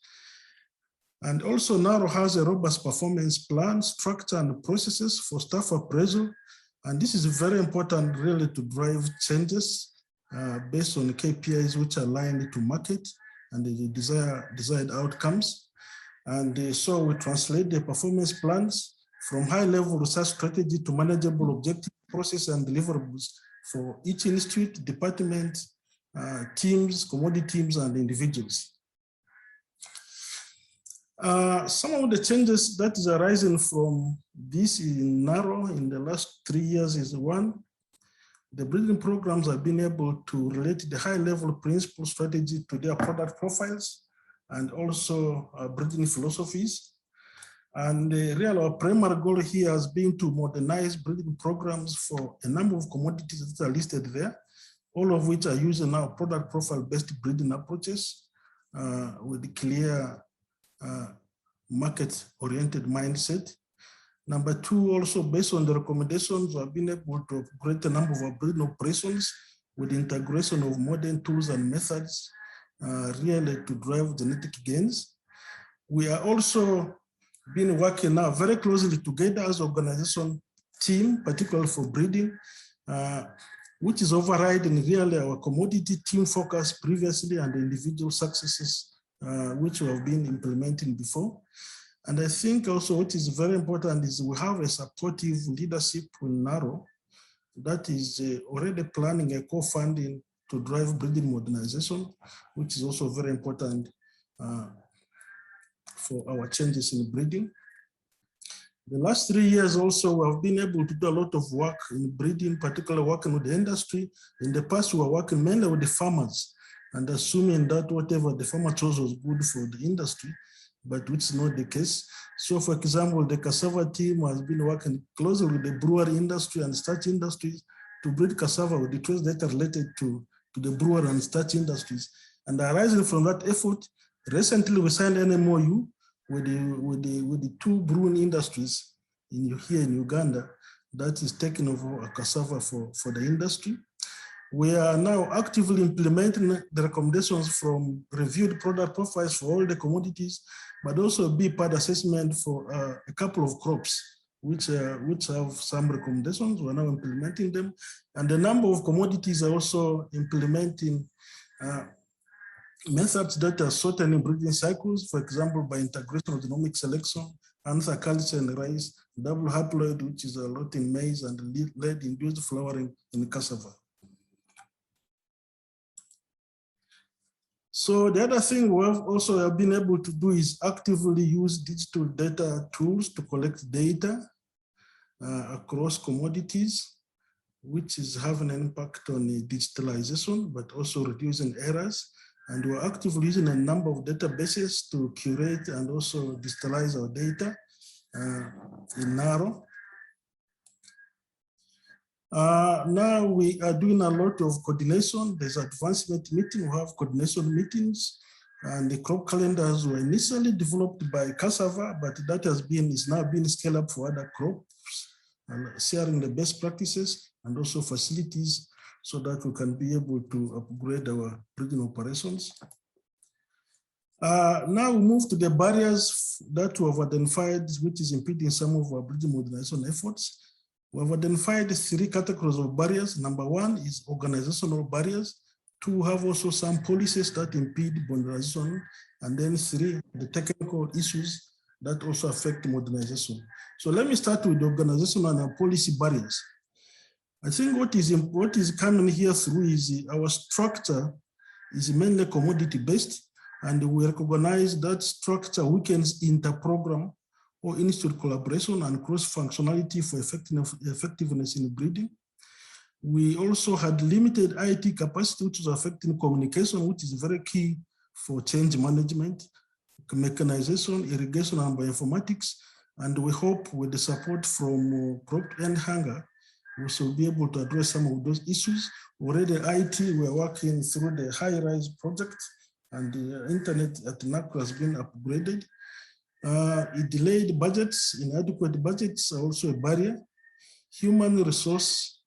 [SPEAKER 4] And also NARO has a robust performance plan, structure and processes for staff appraisal. And this is very important really to drive changes based on the KPIs which are aligned to market and the desired outcomes. And so we translate the performance plans from high-level research strategy to manageable objective process and deliverables for each institute, department, teams, commodity teams, and individuals. Some of the changes that is arising from this in NARO in the last 3 years is one, the breeding programs have been able to relate the high-level principle strategy to their product profiles and also breeding philosophies. And really our primary goal here has been to modernize breeding programs for a number of commodities that are listed there, all of which are using now product profile-based breeding approaches with clear market-oriented mindset. Number two, also based on the recommendations, we have been able to upgrade the number of our breeding operations with integration of modern tools and methods really to drive genetic gains. We are also been working now very closely together as an organization team, particularly for breeding, which is overriding really our commodity team focus previously and the individual successes which we have been implementing before. And I think also what is very important is we have a supportive leadership in NARO that is already planning a co-funding to drive breeding modernization, which is also very important for our changes in breeding. The last 3 years also, we have been able to do a lot of work in breeding, particularly working with the industry. In the past, we were working mainly with the farmers and assuming that whatever the farmer chose was good for the industry, but which is not the case. So for example, the cassava team has been working closely with the brewery industry and starch industries to breed cassava with the trace data related to the brewer and starch industries. And arising from that effort, recently we signed an MOU with the two brewing industries here in Uganda that is taking over cassava for the industry. We are now actively implementing the recommendations from reviewed product profiles for all the commodities, but also BPAD assessment for a couple of crops, which have some recommendations. We're now implementing them. And a number of commodities are also implementing methods that are shortening breeding cycles, for example, by integration of genomic selection, answer culture in rice, double haploid, which is a lot in maize, and lead-induced flowering in cassava. So the other thing we have also been able to do is actively use digital data tools to collect data across commodities, which is having an impact on the digitalization, but also reducing errors. And we're actively using a number of databases to curate and also digitalize our data in NARO. Now we are doing a lot of coordination. There's advancement meeting, we have coordination meetings, and the crop calendars were initially developed by cassava, but that is now being scaled up for other crops, and sharing the best practices and also facilities so that we can be able to upgrade our breeding operations. Now we move to the barriers that we have identified, which is impeding some of our breeding modernization efforts. We have identified 3 categories of barriers. Number 1 is organizational barriers. 2, have also some policies that impede modernization. And then 3, the technical issues that also affect modernization. So let me start with the organizational and policy barriers. I think what is coming here through is our structure is mainly commodity-based, and we recognize that structure weakens inter-program or institute collaboration and cross-functionality for effectiveness in breeding. We also had limited IT capacity, which was affecting communication, which is very key for change management, mechanization, irrigation, and bioinformatics. And we hope with the support from Crop End Hunger, we shall be able to address some of those issues. Already IT, we're working through the high-rise project, and the internet at NARO has been upgraded. Delayed budgets, inadequate budgets are also a barrier. Human resource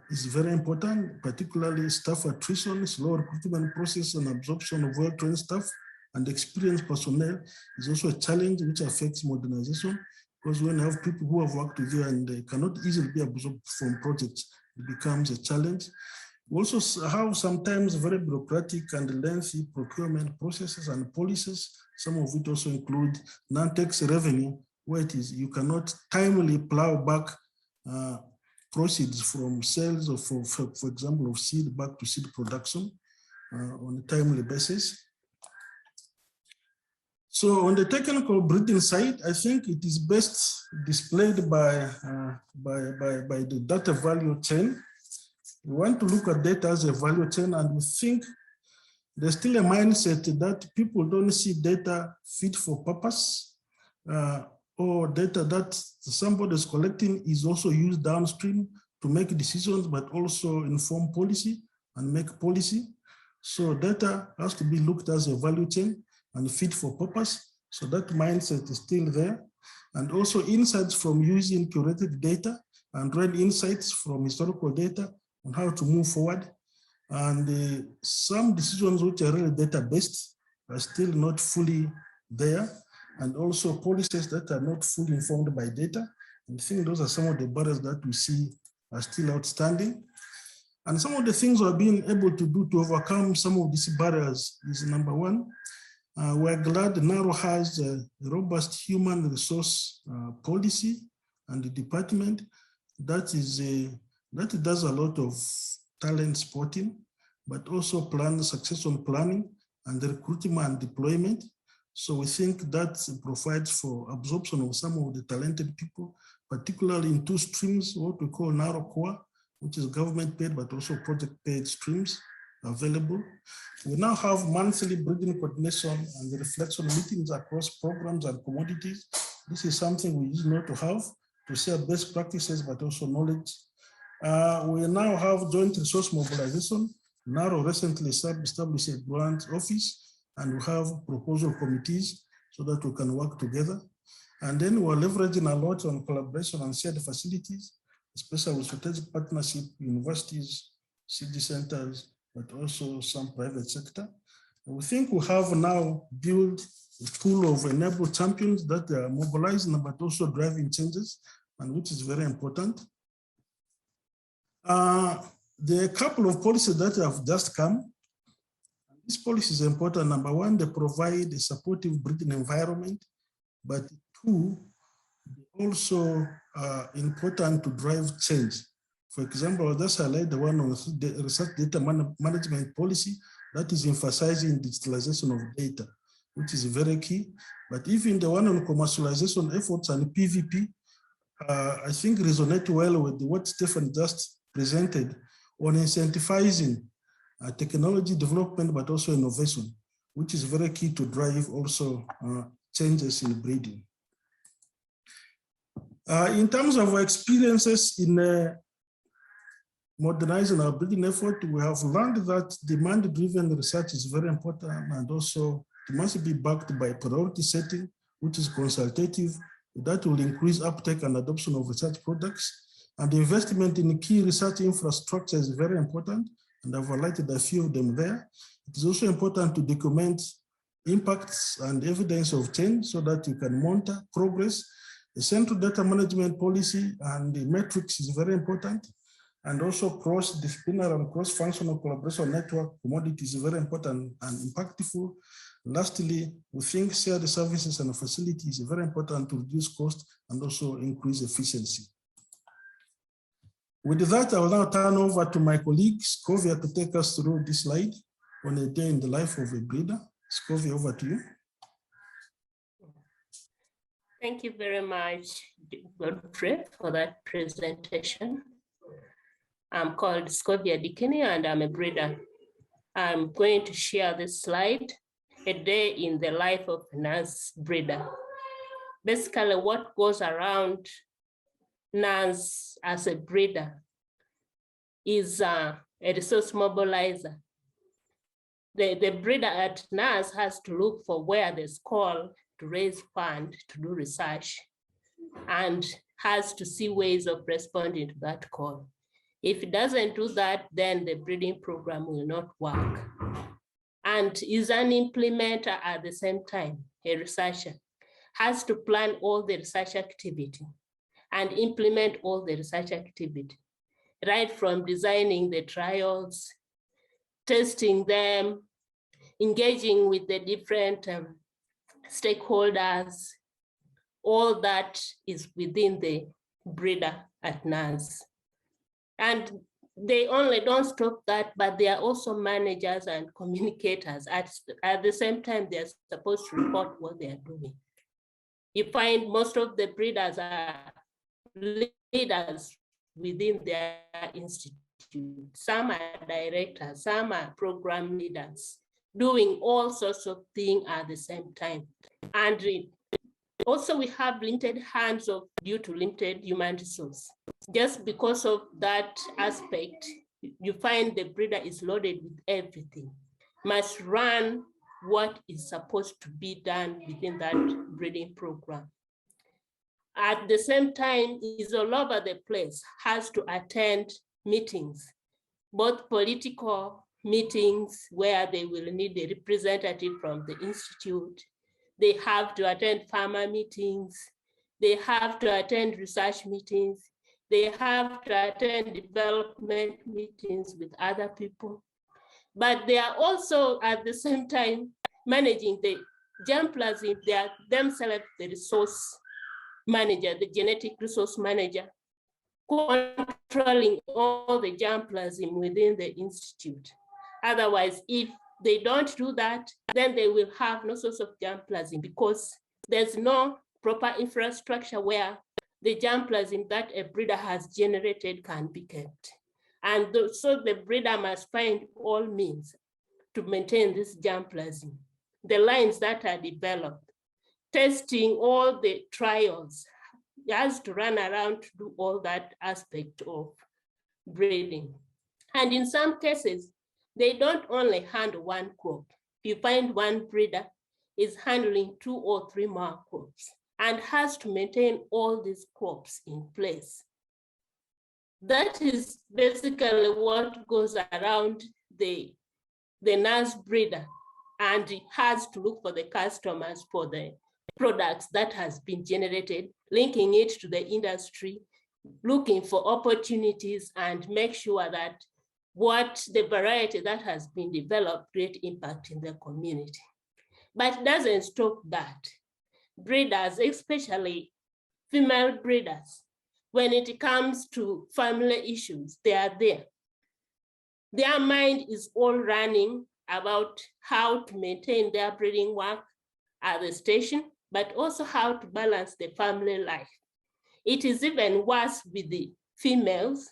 [SPEAKER 4] is very important, particularly staff attrition, slow recruitment process and absorption of well-trained staff and experienced personnel is also a challenge which affects modernization, because when you have people who have worked with you and they cannot easily be absorbed from projects, it becomes a challenge. We also have sometimes very bureaucratic and lengthy procurement processes and policies, some of it also include non-tax revenue, where it is you cannot timely plow back proceeds from sales of, for example, of seed back to seed production on a timely basis. So on the technical breeding side, I think it is best displayed by the data value chain. We want to look at data as a value chain, and we think there's still a mindset that people don't see data fit for purpose, or data that somebody is collecting is also used downstream to make decisions, but also inform policy and make policy. So data has to be looked as a value chain and fit for purpose. So that mindset is still there. And also insights from using curated data and real insights from historical data on how to move forward. And some decisions which are really data-based are still not fully there. And also policies that are not fully informed by data. And I think those are some of the barriers that we see are still outstanding. And some of the things we're being able to do to overcome some of these barriers is number one, we're glad NARO has a robust human resource policy and the department that does a lot of talent spotting, but also succession planning and recruitment and deployment. So we think that provides for absorption of some of the talented people, particularly in two streams, what we call NARO core, which is government paid, but also project paid streams available. We now have monthly bridging coordination and reflection meetings across programs and commodities. This is something we used not to have to share best practices, but also knowledge. We now have joint resource mobilization. NARO recently established a grant office, and we have proposal committees so that we can work together. And then we're leveraging a lot on collaboration and shared facilities, especially with strategic partnership, universities, city centers, but also some private sector. And we think we have now built a pool of enabled champions that are mobilizing, but also driving changes, and which is very important. There are a couple of policies that have just come. These policies are important. Number one, they provide a supportive breeding environment, but two, also important to drive change. For example, I'll just highlight the one on the research data management policy that is emphasizing digitalization of data, which is very key. But even the one on commercialization efforts and PVP, I think resonate well with what Steffen just presented on incentivizing technology development, but also innovation, which is very key to drive also changes in breeding. In terms of our experiences in modernizing our breeding effort, we have learned that demand-driven research is very important, and also it must be backed by priority setting, which is consultative. That will increase uptake and adoption of research products. And investment in key research infrastructure is very important, and I've highlighted a few of them there. It is also important to document impacts and evidence of change so that you can monitor progress. The central data management policy and the metrics is very important, and also cross-disciplinary and cross-functional collaboration network commodities is very important and impactful. Lastly, we think shared services and facilities is very important to reduce cost and also increase efficiency. With that, I will now turn over to my colleague, Scovia, to take us through this slide on a day in the life of a breeder. Scovia, over to you.
[SPEAKER 5] Thank you very much, Godfrey, for that presentation. I'm called Scovia Debaene, and I'm a breeder. I'm going to share this slide, a day in the life of a NARS breeder. Basically, what goes around NARS as a breeder is a resource mobilizer. The breeder at NARS has to look for where there's call to raise funds to do research, and has to see ways of responding to that call. If it doesn't do that, then the breeding program will not work. And is an implementer at the same time, a researcher, has to plan all the research activity and implement all the research activity, right from designing the trials, testing them, engaging with the different stakeholders. All that is within the breeder at NARS. And they only don't stop that, but they are also managers and communicators. At the same time, they're supposed to report what they are doing. You find most of the breeders are leaders within their institute. Some are directors, some are program leaders, doing all sorts of things at the same time. And Also, we have limited hands due to limited human resource. Just because of that aspect, you find the breeder is loaded with everything, must run what is supposed to be done within that breeding program. At the same time, is all over the place, has to attend meetings, both political meetings where they will need a representative from the institute. They have to attend farmer meetings. They have to attend research meetings. They have to attend development meetings with other people. But they are also at the same time managing the germplasm. They are themselves the resource manager, the genetic resource manager, controlling all the germplasm within the institute. Otherwise, if they don't do that, then they will have no source of germplasm because there's no proper infrastructure where the germplasm that a breeder has generated can be kept. And so the breeder must find all means to maintain this germplasm. The lines that are developed, testing all the trials, he has to run around to do all that aspect of breeding. And in some cases, they don't only handle one crop. You find one breeder is handling 2 or 3 more crops and has to maintain all these crops in place. That is basically what goes around the NARS breeder, and it has to look for the customers for the products that has been generated, linking it to the industry, looking for opportunities and make sure that what the variety that has been developed create impact in the community. But it doesn't stop that. Breeders, especially female breeders, when it comes to family issues, they are there. Their mind is all running about how to maintain their breeding work at the station, but also how to balance the family life. It is even worse with the females,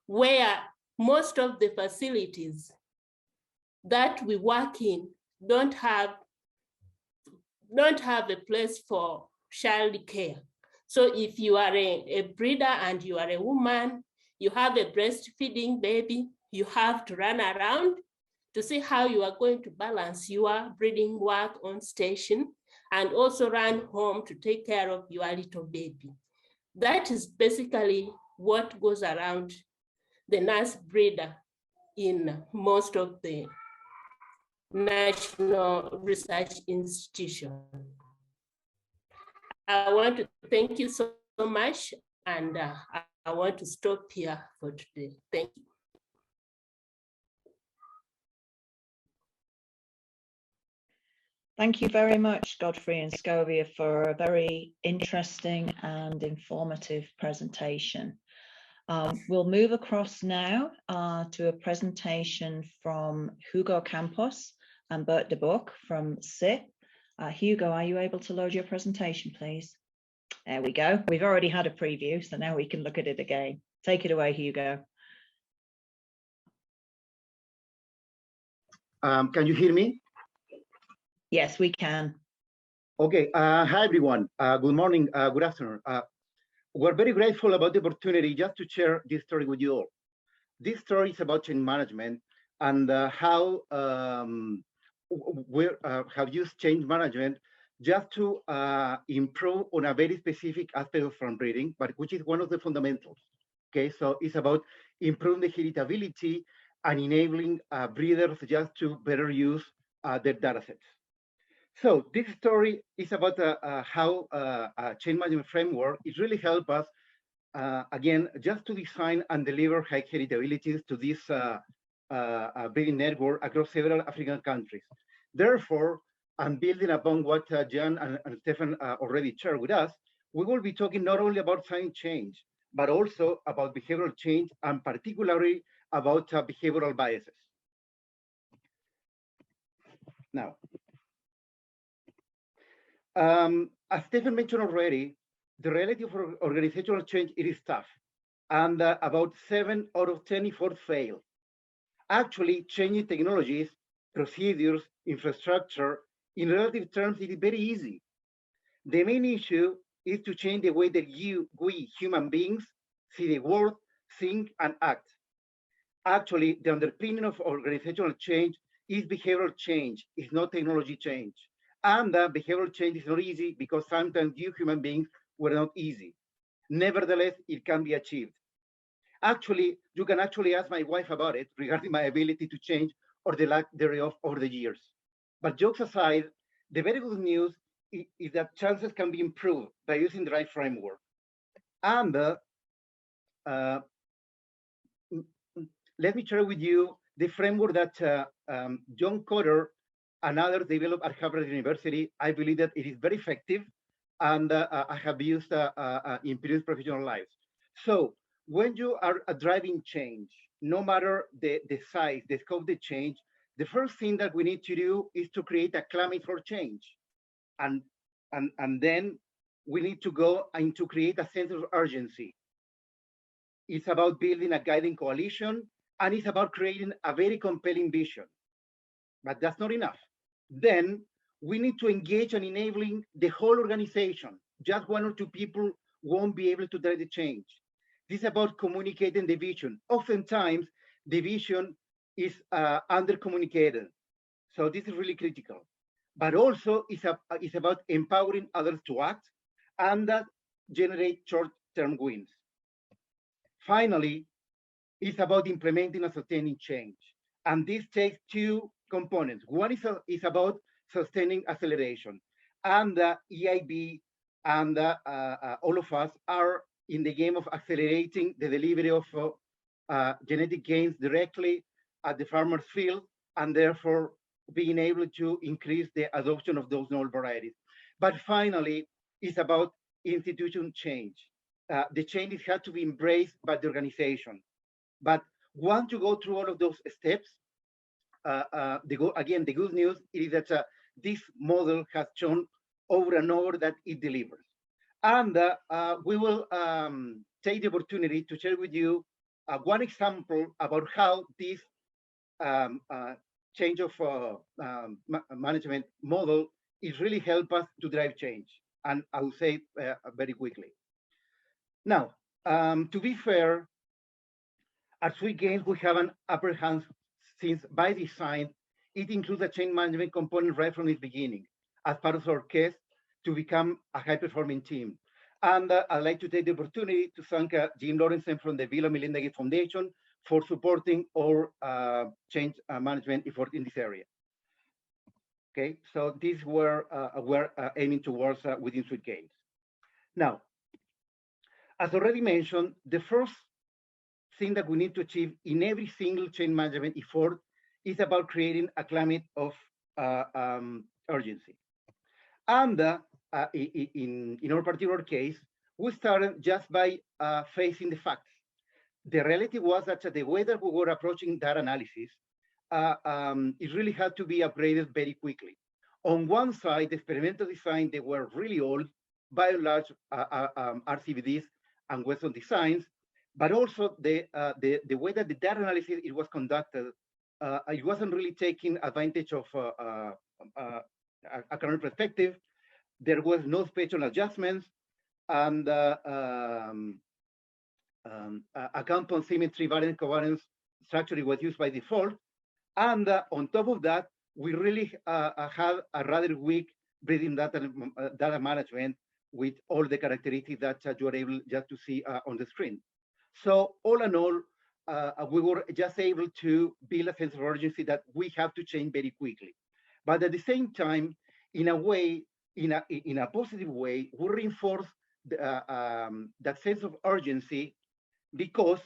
[SPEAKER 5] where most of the facilities that we work in don't have a place for child care. So if you are a breeder and you are a woman, you have a breastfeeding baby, you have to run around to see how you are going to balance your breeding work on station and also run home to take care of your little baby. That is basically what goes around the NARS breeder in most of the national research institutions. I want to thank you so much, and I want to stop here for today. Thank you.
[SPEAKER 1] Thank you very much, Godfrey and Scovia, for a very interesting and informative presentation. We'll move across now to a presentation from Hugo Campos and Bert de Boeck from CIP. Hugo, are you able to load your presentation, please? There we go. We've already had a preview, so now we can look at it again. Take it away, Hugo.
[SPEAKER 6] Can you hear me?
[SPEAKER 1] Yes, we can.
[SPEAKER 6] Okay. Hi, everyone. Good morning. Good afternoon. We're very grateful about the opportunity just to share this story with you all. This story is about change management and how we have used change management just to improve on a very specific aspect of farm breeding, but which is one of the fundamentals. Okay, so it's about improving the heritability and enabling breeders just to better use their data sets. So this story is about how change management framework is really help us, again, just to design and deliver high heritabilities to this breeding network across several African countries. Therefore, and building upon what Jan and Stefan already shared with us, we will be talking not only about science change, but also about behavioral change and particularly about behavioral biases. Now, as Stefan mentioned already, the reality of organizational change, it is tough. And about 7 out of 10 efforts fail. Actually, changing technologies, procedures, infrastructure, in relative terms, it is very easy. The main issue is to change the way that we human beings see the world, think, and act. Actually, the underpinning of organizational change is behavioral change, it's not technology change. And behavioral change is not easy because sometimes you human beings were not easy. Nevertheless, it can be achieved. Actually, you can actually ask my wife about it regarding my ability to change or the lack thereof over the years. But jokes aside, the very good news is that chances can be improved by using the right framework. And let me share with you the framework that John Cotter and others developed at Harvard University. I believe that it is very effective, and I have used in previous professional lives. So when you are driving change, no matter the size, the scope of the change, the first thing that we need to do is to create a climate for change. And then we need to go and to create a sense of urgency. It's about building a guiding coalition, and it's about creating a very compelling vision. But that's not enough. Then we need to engage in enabling the whole organization. Just one or two people won't be able to drive the change. This is about communicating the vision. Oftentimes, the vision is under-communicated. So this is really critical. But also, it's about empowering others to act and generate short-term wins. Finally, it's about implementing and sustaining change. And this takes two components. One is about sustaining acceleration. And EiB and all of us are in the game of accelerating the delivery of genetic gains directly at the farmer's field, and therefore being able to increase the adoption of those novel varieties. But finally, it's about institution change. The changes have to be embraced by the organization. But once you go through all of those steps, again, the good news is that this model has shown over and over that it delivers. And we will take the opportunity to share with you one example about how this change of management model is really help us to drive change. And I will say very quickly. Now, to be fair, at SweetGAINS, we have an upper hand since by design, it includes a change management component right from its beginning as part of our case to become a high-performing team. And I'd like to take the opportunity to thank Jim Lorenzen from the Bill and Melinda Gates Foundation for supporting our change management effort in this area. Okay, so this is where we're aiming towards within SweetGAINS. Now, as already mentioned, the first thing that we need to achieve in every single change management effort is about creating a climate of urgency. And in our particular case, we started just by facing the facts. The reality was that the way that we were approaching data analysis, it really had to be upgraded very quickly. On one side, the experimental design, they were really old, by and large RCVDs and Western designs, but also the way that the data analysis it was conducted, it wasn't really taking advantage of a current perspective. There was no spatial adjustments, and a Campos symmetry variant covariance structure was used by default. And on top of that, we really had a rather weak breeding data management with all the characteristics that you are able just to see on the screen. So all in all, we were just able to build a sense of urgency that we have to change very quickly. But at the same time, in a way, in a positive way, we reinforce that sense of urgency because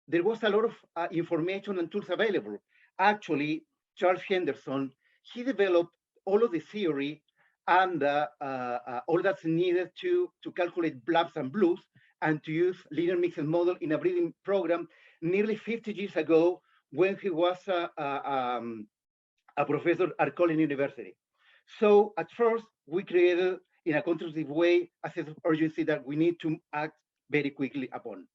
[SPEAKER 6] there was a lot of information and tools available. Actually, Charles Henderson, he developed all of the theory and all that's needed to calculate blabs and blues and to use linear mixed model in a breeding program nearly 50 years ago when he was a professor at Colin University. So at first, we created in a constructive way a sense of urgency that we need to act very quickly upon.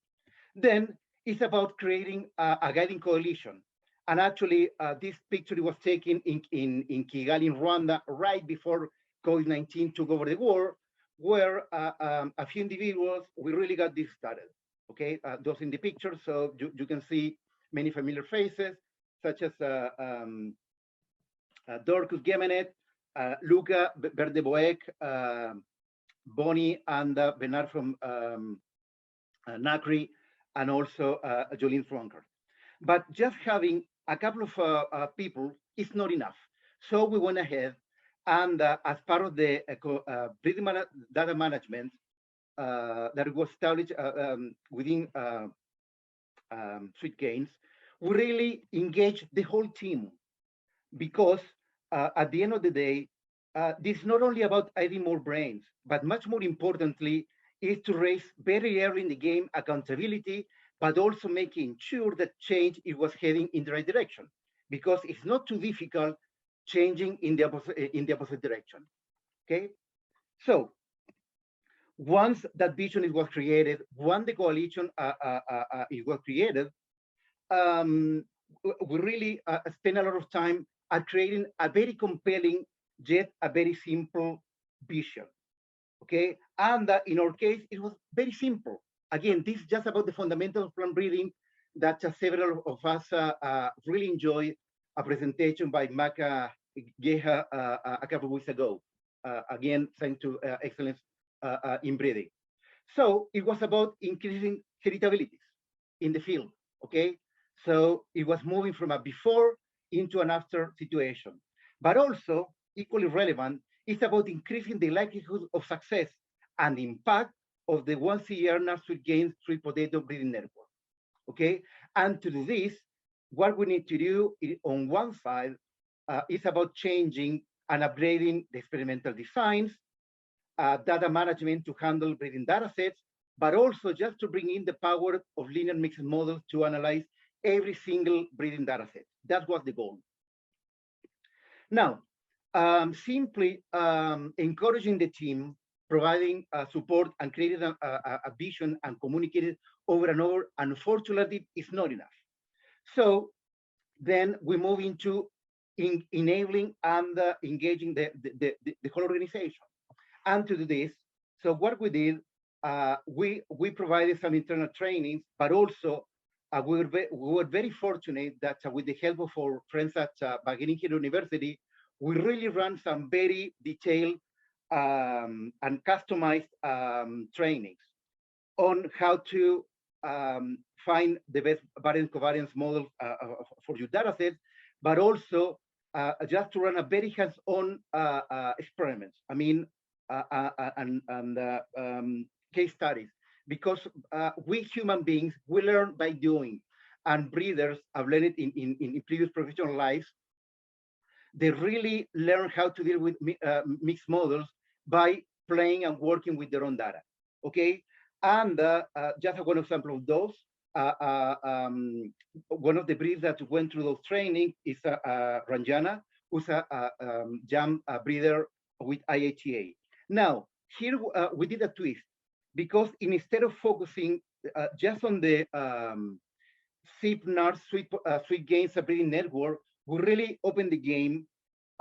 [SPEAKER 6] Then it's about creating a guiding coalition. And actually, this picture was taken in Kigali, in Rwanda, right before COVID-19 took over the war, where a few individuals, we really got this started. Okay, those in the picture, so you can see many familiar faces, such as Dorcas Gemenet, Luca, Bert de Boeck, Bonnie, and Bernard from NACRI, and also Jolene Flonker. But just having a couple of people is not enough. So we went ahead and as part of the breeding data management that was established within SweetGAINS, we really engaged the whole team, because at the end of the day, this is not only about adding more brains, but much more importantly, is to raise very early in the game accountability, but also making sure that change it was heading in the right direction, because it's not too difficult changing in the opposite direction. Okay, so once that vision was created, once the coalition it was created, we really spent a lot of time at creating a very compelling yet a very simple vision. Okay, and in our case, it was very simple. Again, this is just about the fundamentals of plant breeding that several of us really enjoyed a presentation by Maka Geha a couple of weeks ago. Again, thanks to excellence in breeding. So it was about increasing heritabilities in the field. Okay, so it was moving from a before into an after situation, but also equally relevant is about increasing the likelihood of success and impact of the one CGIAR SweetGAINS sweet potato breeding network. Okay, and to do this, what we need to do on one side is about changing and upgrading the experimental designs, data management to handle breeding data sets, but also just to bring in the power of linear mixed models to analyze every single breeding data set. That was the goal. Now, simply encouraging the team, providing support and creating a vision and communicating over and over, unfortunately, is not enough. So then we move into enabling and engaging the whole organization. And to do this, so what we did, we provided some internal trainings, but also we were very fortunate that with the help of our friends at Boeck University, we really ran some very detailed and customized trainings on how to find the best variance covariance model for your data sets, but also just to run a very hands-on experiments. I mean, case studies, because we human beings, we learn by doing, and breeders have learned in previous professional lives. They really learn how to deal with mixed models by playing and working with their own data. Okay, and just one example of those. One of the breeds that went through those training is Ranjana, who's a jam breeder with IATA. Now, here we did a twist, because instead of focusing just on the CIP-NARS SweetGAINS breeding network, we really opened the game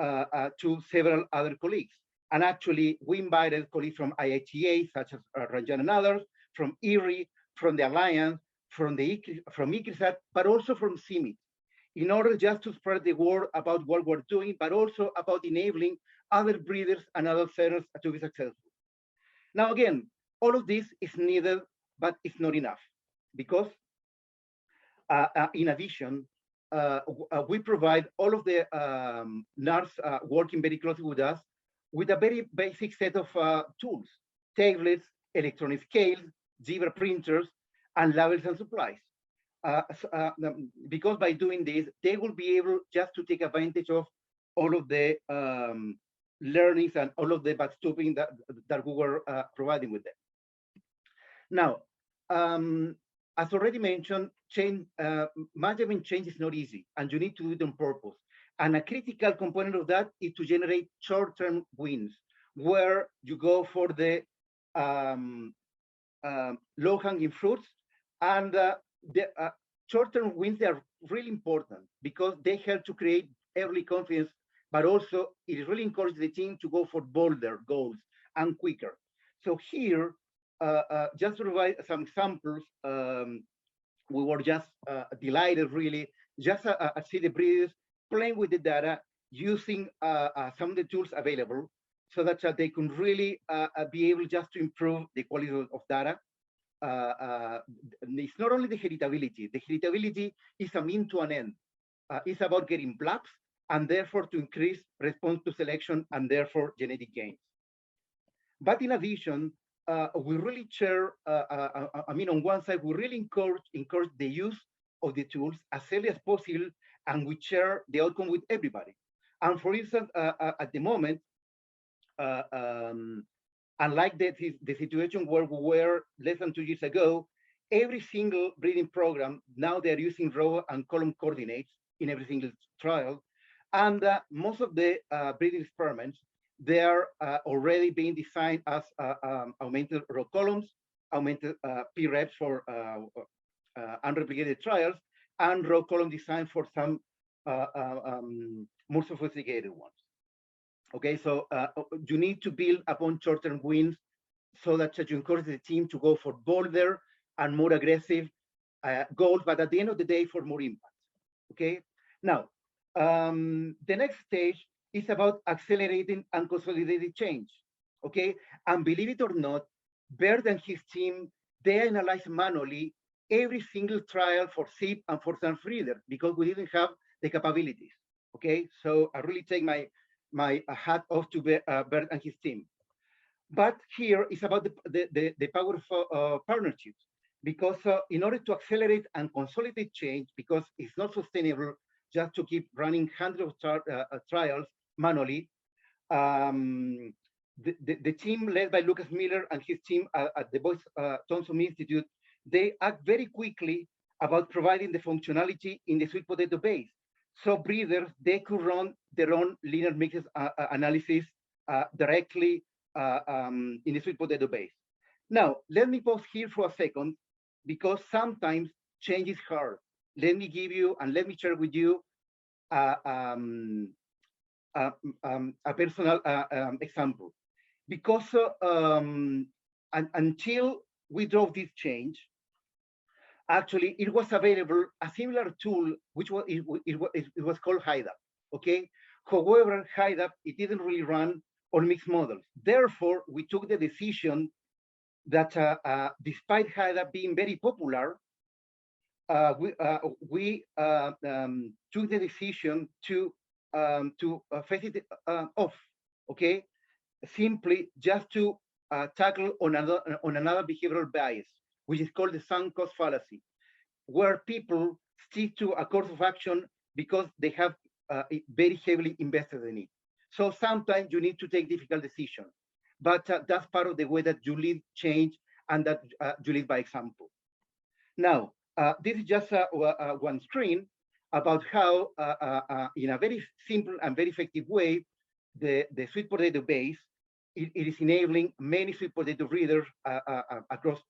[SPEAKER 6] to several other colleagues. And actually, we invited colleagues from IATA, such as Ranjan and others, from EiB, from the Alliance, from ICRISAT, but also from CIMIT, in order just to spread the word about what we're doing, but also about enabling other breeders and other sellers to be successful. Now, again, all of this is needed, but it's not enough, because in addition, we provide all of the NARS working very closely with us with a very basic set of tools, tablets, electronic scales, zebra printers, and labels and supplies. Because by doing this, they will be able just to take advantage of all of the learnings and all of the backstopping that we were providing with them. Now, as already mentioned, management change is not easy, and you need to do it on purpose. And a critical component of that is to generate short-term wins, where you go for the low-hanging fruits. And the short-term wins, they are really important, because they help to create early confidence, but also it really encourages the team to go for bolder goals and quicker. So here, just to provide some examples, we were just delighted, really, just see the breeders playing with the data, using some of the tools available, so that they can really be able just to improve the quality of data. It's not only the heritability. The heritability is a mean to an end. It's about getting blacks, and therefore to increase response to selection, and therefore genetic gains. But in addition, we really share, I mean, on one side, we really encourage the use of the tools as early as possible, and we share the outcome with everybody. And for instance, at the moment, unlike the situation where we were less than 2 years ago, every single breeding program, now they're using row and column coordinates in every single trial. And most of the breeding experiments, they are already being designed as augmented row columns, augmented P-reps for unreplicated trials, and row column design for some more sophisticated ones. Okay, so you need to build upon short-term wins so that you encourage the team to go for bolder and more aggressive goals, but at the end of the day, for more impact. Okay, now the next stage is about accelerating and consolidating change. Okay, and believe it or not, Bert and his team, they analyze manually every single trial for CIP and for some reader because we didn't have the capabilities. Okay, so I really take my hat off to Bert and his team. But here is about the power of partnerships, because in order to accelerate and consolidate change, because it's not sustainable just to keep running hundreds of trials manually, the team led by Lucas Miller and his team at the Boeck Thompson Institute, they act very quickly about providing the functionality in the sweet potato base. So breeders, they could run their own linear mixes analysis directly in the sweet potato base. Now, let me pause here for a second, because sometimes change is hard. Let me give you, and let me share with you a personal example. Because until we drove this change, actually, it was available a similar tool, which was it was called HideUp. Okay. However, HideUp, it didn't really run on mixed models. Therefore, we took the decision that despite HideUp being very popular, we took the decision to face it off. Okay, simply just to tackle on another behavioral bias, which is called the sunk cost fallacy, where people stick to a course of action because they have very heavily invested in it. So sometimes you need to take difficult decisions, but that's part of the way that you lead change and that you lead by example. Now, this is just one screen about how, in a very simple and very effective way, the sweet potato base, it is enabling many sweet potato breeders across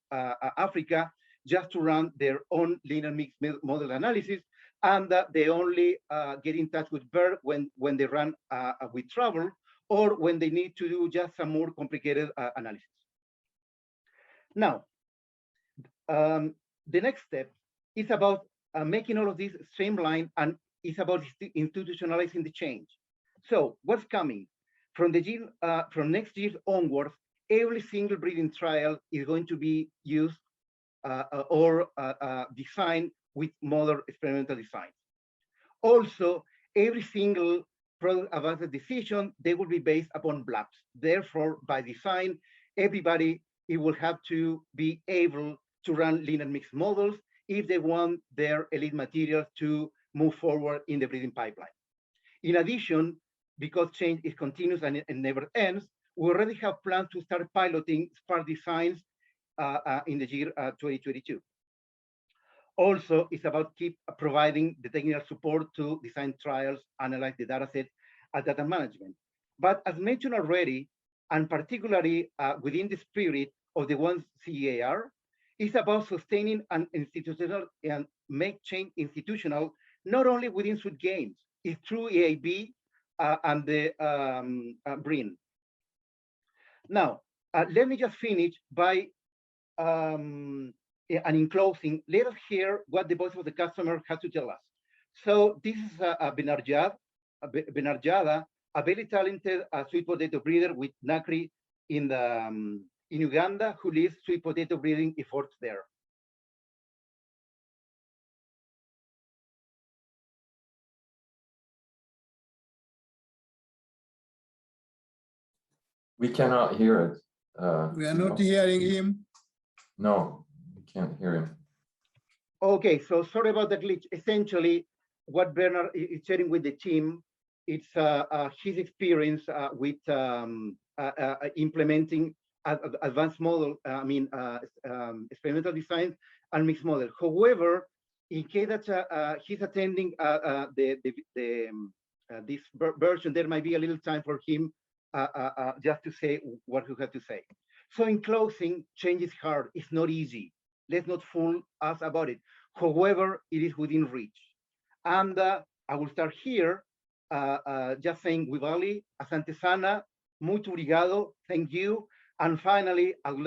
[SPEAKER 6] Africa just to run their own linear mixed model analysis, and they only get in touch with Bert when they run with trouble, or when they need to do just some more complicated analysis. Now, the next step is about making all of this streamlined, and it's about institutionalizing the change. So what's coming? From next year onwards, every single breeding trial is going to be used or designed with modern experimental design. Also, every single product advanced decision, they will be based upon blocks. Therefore, by design, everybody, it will have to be able to run linear mixed models if they want their elite materials to move forward in the breeding pipeline. In addition, because change is continuous and it never ends, we already have plans to start piloting smart designs in the year 2022. Also, it's about keep providing the technical support to design trials, analyze the data set, and data management. But as mentioned already, and particularly within the spirit of the one CGIAR, it's about sustaining an institutional and make change institutional, not only within SweetGAINS, it's through EiB and the BRIN. Now, Let me just finish by, and in closing, let us hear what the voice of the customer has to tell us. So this is Bernard Jada, a very talented sweet potato breeder with NACRI in Uganda, who leads sweet potato breeding efforts there.
[SPEAKER 2] We cannot hear it.
[SPEAKER 7] We are not hearing him.
[SPEAKER 2] No, we can't hear him.
[SPEAKER 6] Okay, so sorry about the glitch. Essentially, what Bernard is sharing with the team, it's his experience with implementing advanced model, experimental design and mixed model. However, in case that he's attending this version, there might be a little time for him just to say what he had to say. So in closing, change is hard. It's not easy. Let's not fool us about it. However, it is within reach. And I will start here just saying, Wibali, Asante Sana, mucho obrigado, thank you. And finally, I would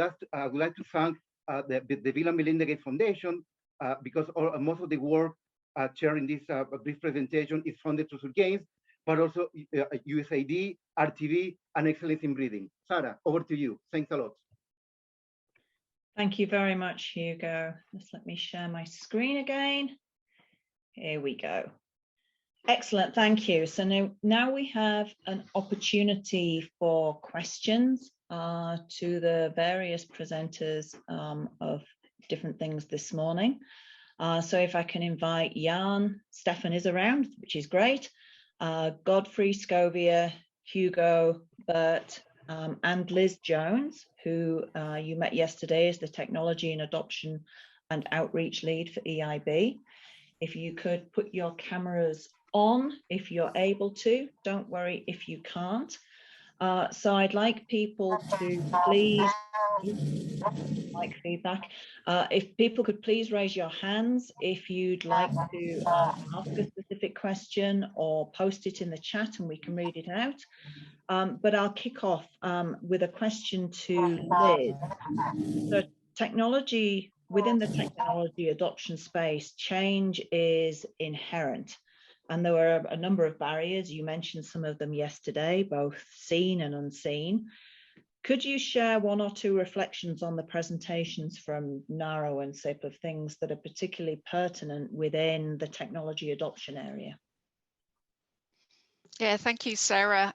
[SPEAKER 6] like to thank the Bill and Melinda Gates Foundation because most of the work shared in this presentation is funded through SweetGAINS, but also USAID, RTV, and Excellence in Breeding. Sarah, over to you. Thanks a lot.
[SPEAKER 1] Thank you very much, Hugo. Just let me share my screen again. Here we go. Excellent, thank you. So now we have an opportunity for questions to the various presenters of different things this morning. So if I can invite Jan, Steffen is around, which is great. Godfrey, Scovia, Hugo, Bert, and Liz Jones, who you met yesterday as the Technology and Adoption and Outreach Lead for EIB. If you could put your cameras on if you're able to, don't worry if you can't. So I'd like people to please, like feedback, if people could please raise your hands if you'd like to ask a specific question or post it in the chat and we can read it out. But I'll kick off with a question to Liz. So technology, within the technology adoption space, change is inherent. And there were a number of barriers. You mentioned some of them yesterday, both seen and unseen. Could you share one or two reflections on the presentations from NARO and CIP of things that are particularly pertinent within the technology adoption area?
[SPEAKER 8] Yeah, thank you, Sarah.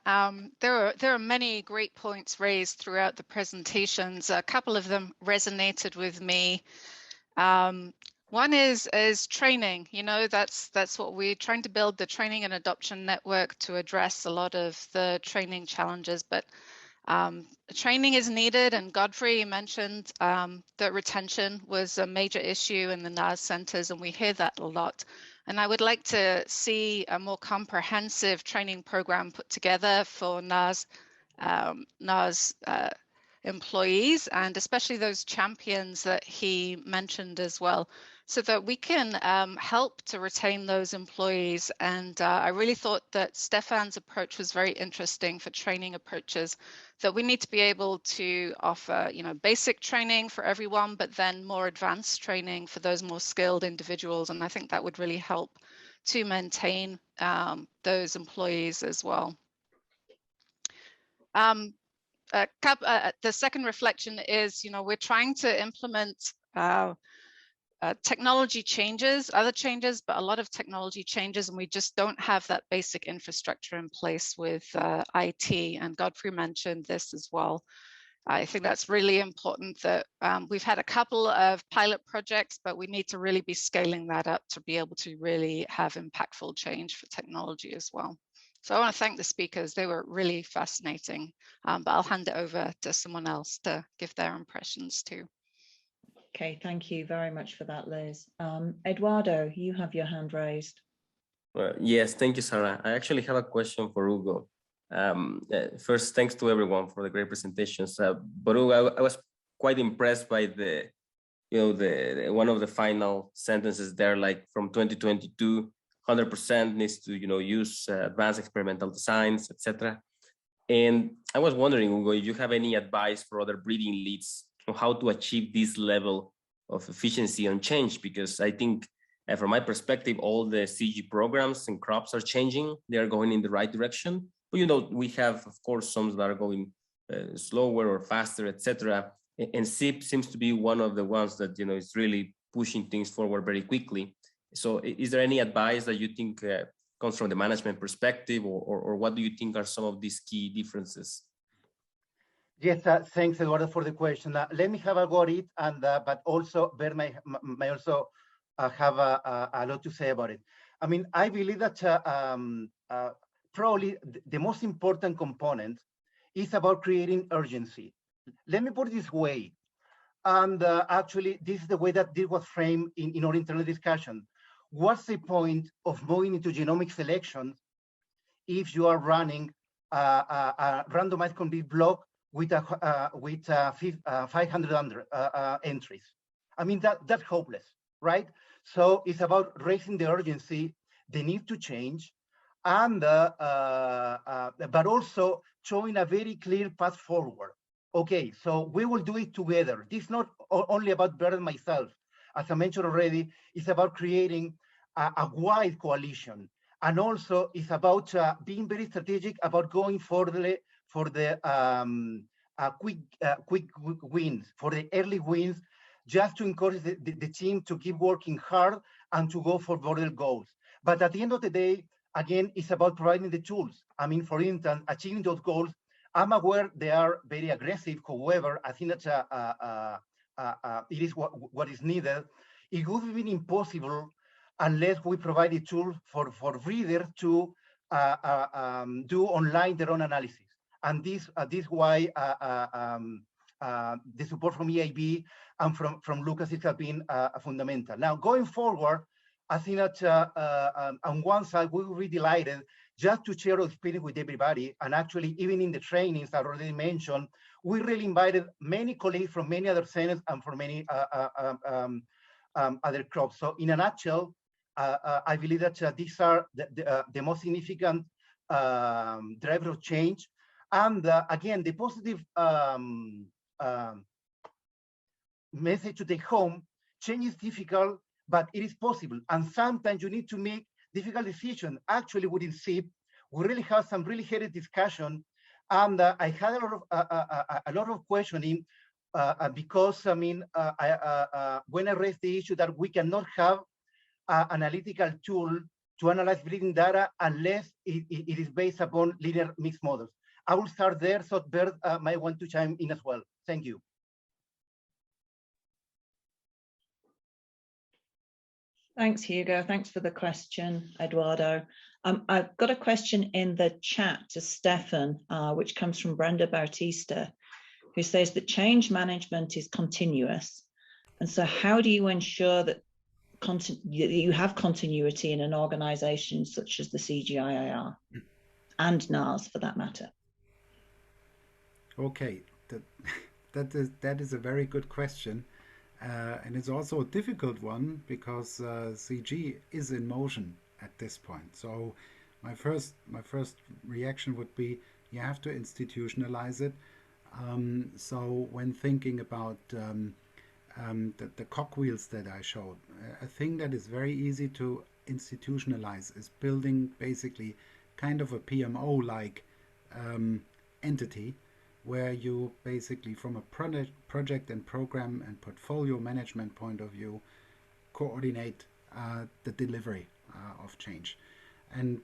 [SPEAKER 8] There are many great points raised throughout the presentations. A couple of them resonated with me. One is training. You know, that's what we're trying to build, the training and adoption network to address a lot of the training challenges. But training is needed, and Godfrey mentioned that retention was a major issue in the NARS centers, and we hear that a lot. And I would like to see a more comprehensive training program put together for NARS employees, and especially those champions that he mentioned as well, so that we can help to retain those employees. And I really thought that Steffan's approach was very interesting for training approaches, that we need to be able to offer, you know, basic training for everyone, but then more advanced training for those more skilled individuals. And I think that would really help to maintain those employees as well. The second reflection is, you know, we're trying to implement technology changes, other changes, but a lot of technology changes, and we just don't have that basic infrastructure in place with IT, and Godfrey mentioned this as well. I think that's really important, that we've had a couple of pilot projects, but we need to really be scaling that up to be able to really have impactful change for technology as well. So I want to thank the speakers. They were really fascinating, but I'll hand it over to someone else to give their impressions too.
[SPEAKER 1] Okay, thank you very much for that, Liz. Eduardo, you have your hand raised.
[SPEAKER 9] Yes, thank you, Sarah. I actually have a question for Hugo. First, thanks to everyone for the great presentations. But Hugo, I was quite impressed by the, you know, one of the final sentences there, like from 2022, 100% needs to, you know, use advanced experimental designs, etc. And I was wondering, Hugo, if you have any advice for other breeding leads on how to achieve this level of efficiency and change, because I think from my perspective, all the CG programs and crops are changing. They are going in the right direction. But, you know, we have, of course, some that are going slower or faster, etc. And CIP seems to be one of the ones that, you know, is really pushing things forward very quickly. So is there any advice that you think comes from the management perspective, or what do you think are some of these key differences?
[SPEAKER 6] Yes, thanks, Eduardo, for the question. Let me have a go at it, and but also Bert may also have a lot to say about it. I mean, I believe that probably the most important component is about creating urgency. Let me put it this way, and actually, this is the way that this was framed in our internal discussion. What's the point of moving into genomic selection if you are running a randomized complete block with 500 entries? I mean, that's hopeless, right? So it's about raising the urgency, the need to change, and but also showing a very clear path forward. Okay, so we will do it together. This is not only about Bert and myself. As I mentioned already, it's about creating a wide coalition. And also it's about being very strategic about going for the quick wins, for the early wins, just to encourage the team to keep working hard and to go for broader goals. But at the end of the day, again, it's about providing the tools. I mean, for instance, achieving those goals, I'm aware they are very aggressive. However, I think that it is what is needed. It would have been impossible unless we provide a tool for readers to do online their own analysis. And this is why the support from EiB and from Lucas has been fundamental. Now, going forward, I think that on one side, we will be delighted just to share our experience with everybody. And actually, even in the trainings I already mentioned, we really invited many colleagues from many other centers and from many other crops. So in a nutshell, I believe that these are the most significant driver of change. And again, the positive message to take home: change is difficult, but it is possible. And sometimes you need to make difficult decisions. Actually, within CIP, we really have some really heated discussion. And I had a lot of questioning because, I mean, when I raised the issue that we cannot have an analytical tool to analyze breeding data unless it is based upon linear mixed models. I will start there, so Bert might want to chime in as well. Thank you.
[SPEAKER 1] Thanks, Hugo. Thanks for the question, Eduardo. I've got a question in the chat to Steffen, which comes from Brenda Bautista, who says that change management is continuous. And so how do you ensure that you have continuity in an organization such as the CGIAR and NARS for that matter?
[SPEAKER 3] Okay, that is a very good question. And it's also a difficult one because CG is in motion at this point. So my first reaction would be you have to institutionalize it. So when thinking about the cogwheels that I showed, a thing that is very easy to institutionalize is building basically kind of a PMO-like entity, where you basically, from a project and program and portfolio management point of view, coordinate the delivery of change. And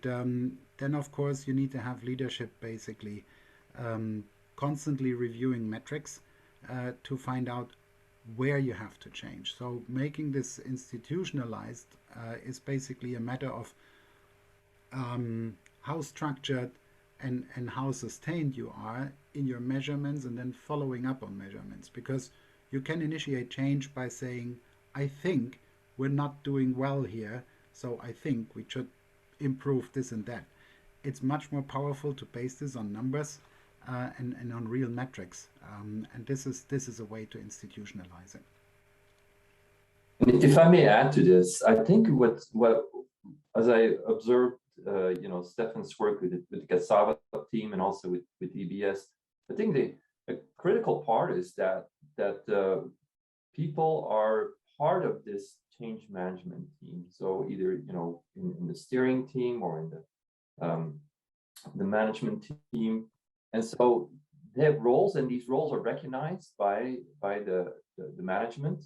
[SPEAKER 3] then, of course, you need to have leadership basically constantly reviewing metrics to find out where you have to change. So making this institutionalized is basically a matter of how structured and how sustained you are in your measurements, and then following up on measurements, because you can initiate change by saying, I think we're not doing well here, so I think we should improve this and that. It's much more powerful to base this on numbers and on real metrics, and this is a way to institutionalize it.
[SPEAKER 2] If I may add to this, I think what as I observed Steffan's work with the Cassava team and also with EBS. I think the critical part is that people are part of this change management team. So either in the steering team or in the management team, and so they have roles, and these roles are recognized by the management,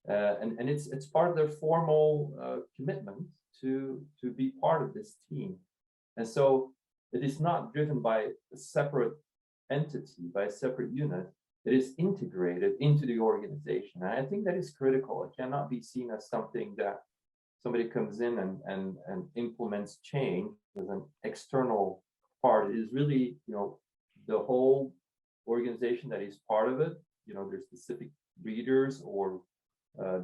[SPEAKER 2] and it's part of their formal commitment to be part of this team. And so it is not driven by a separate entity, by a separate unit. It is integrated into the organization. And I think that is critical. It cannot be seen as something that somebody comes in and implements change as an external part. It is really, the whole organization that is part of it. There's specific leaders or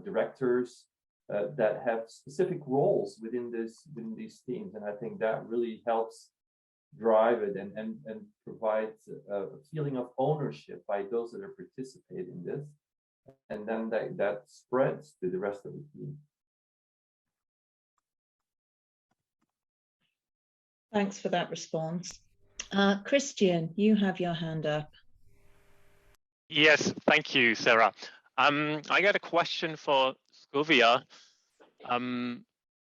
[SPEAKER 2] directors that have specific roles within these teams. And I think that really helps drive it and provides a feeling of ownership by those that are participating in this. And then that spreads to the rest of the team.
[SPEAKER 1] Thanks for that response. Christian, you have your hand up.
[SPEAKER 10] Yes, thank you, Sarah. I got a question for Scovia.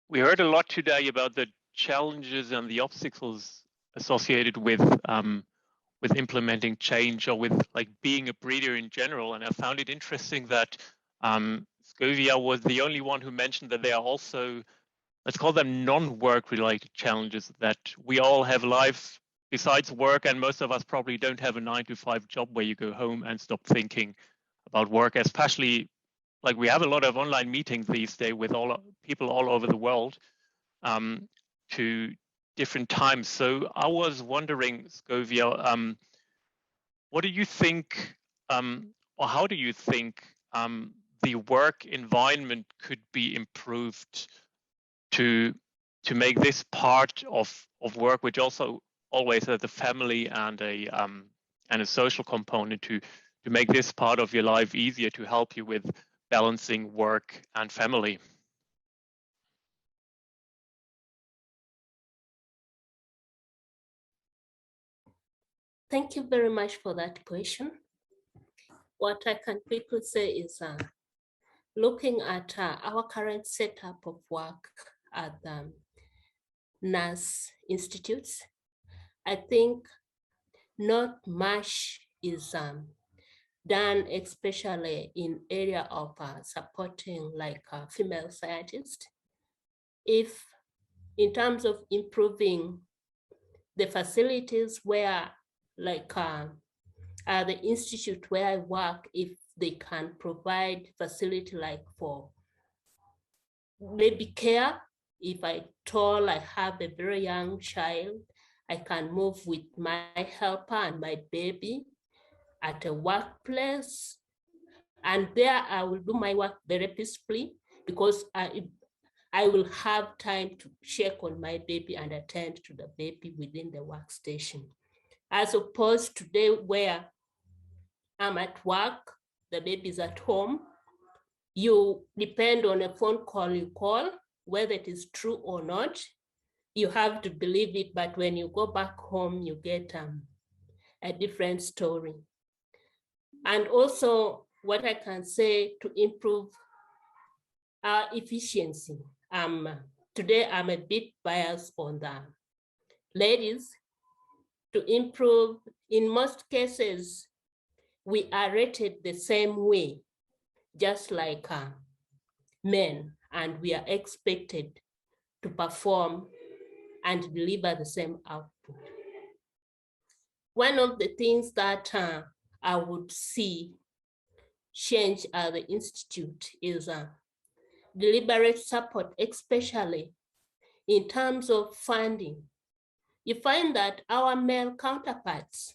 [SPEAKER 10] We heard a lot today about the challenges and the obstacles associated with implementing change, or with like being a breeder in general. And I found it interesting that Scovia was the only one who mentioned that there are also, let's call them non-work related challenges, that we all have lives besides work, and most of us probably don't have a 9-to-5 job where you go home and stop thinking about work, especially like we have a lot of online meetings these days with people all over the world to different times. So I was wondering, Scovia, what do you think, or how do you think the work environment could be improved to make this part of work, which also always has a family and a social component, to make this part of your life easier, to help you with balancing work and family?
[SPEAKER 5] Thank you very much for that question. What I can quickly say is looking at our current setup of work at the NARS institutes, I think not much is done, especially in area of supporting like female scientists. If in terms of improving the facilities where like the institute where I work, if they can provide facility like for baby care, if I have a very young child, I can move with my helper and my baby at a workplace, and there I will do my work very peacefully, because I will have time to check on my baby and attend to the baby within the workstation. As opposed to today where I'm at work, the baby's at home, you depend on a phone call you call, whether it is true or not, you have to believe it, but when you go back home, you get a different story. And also what I can say to improve our efficiency, today I'm a bit biased on the ladies. To improve, in most cases, we are rated the same way, just like men, and we are expected to perform and deliver the same output. One of the things that I would see change at the institute is deliberate support, especially in terms of funding. You find that our male counterparts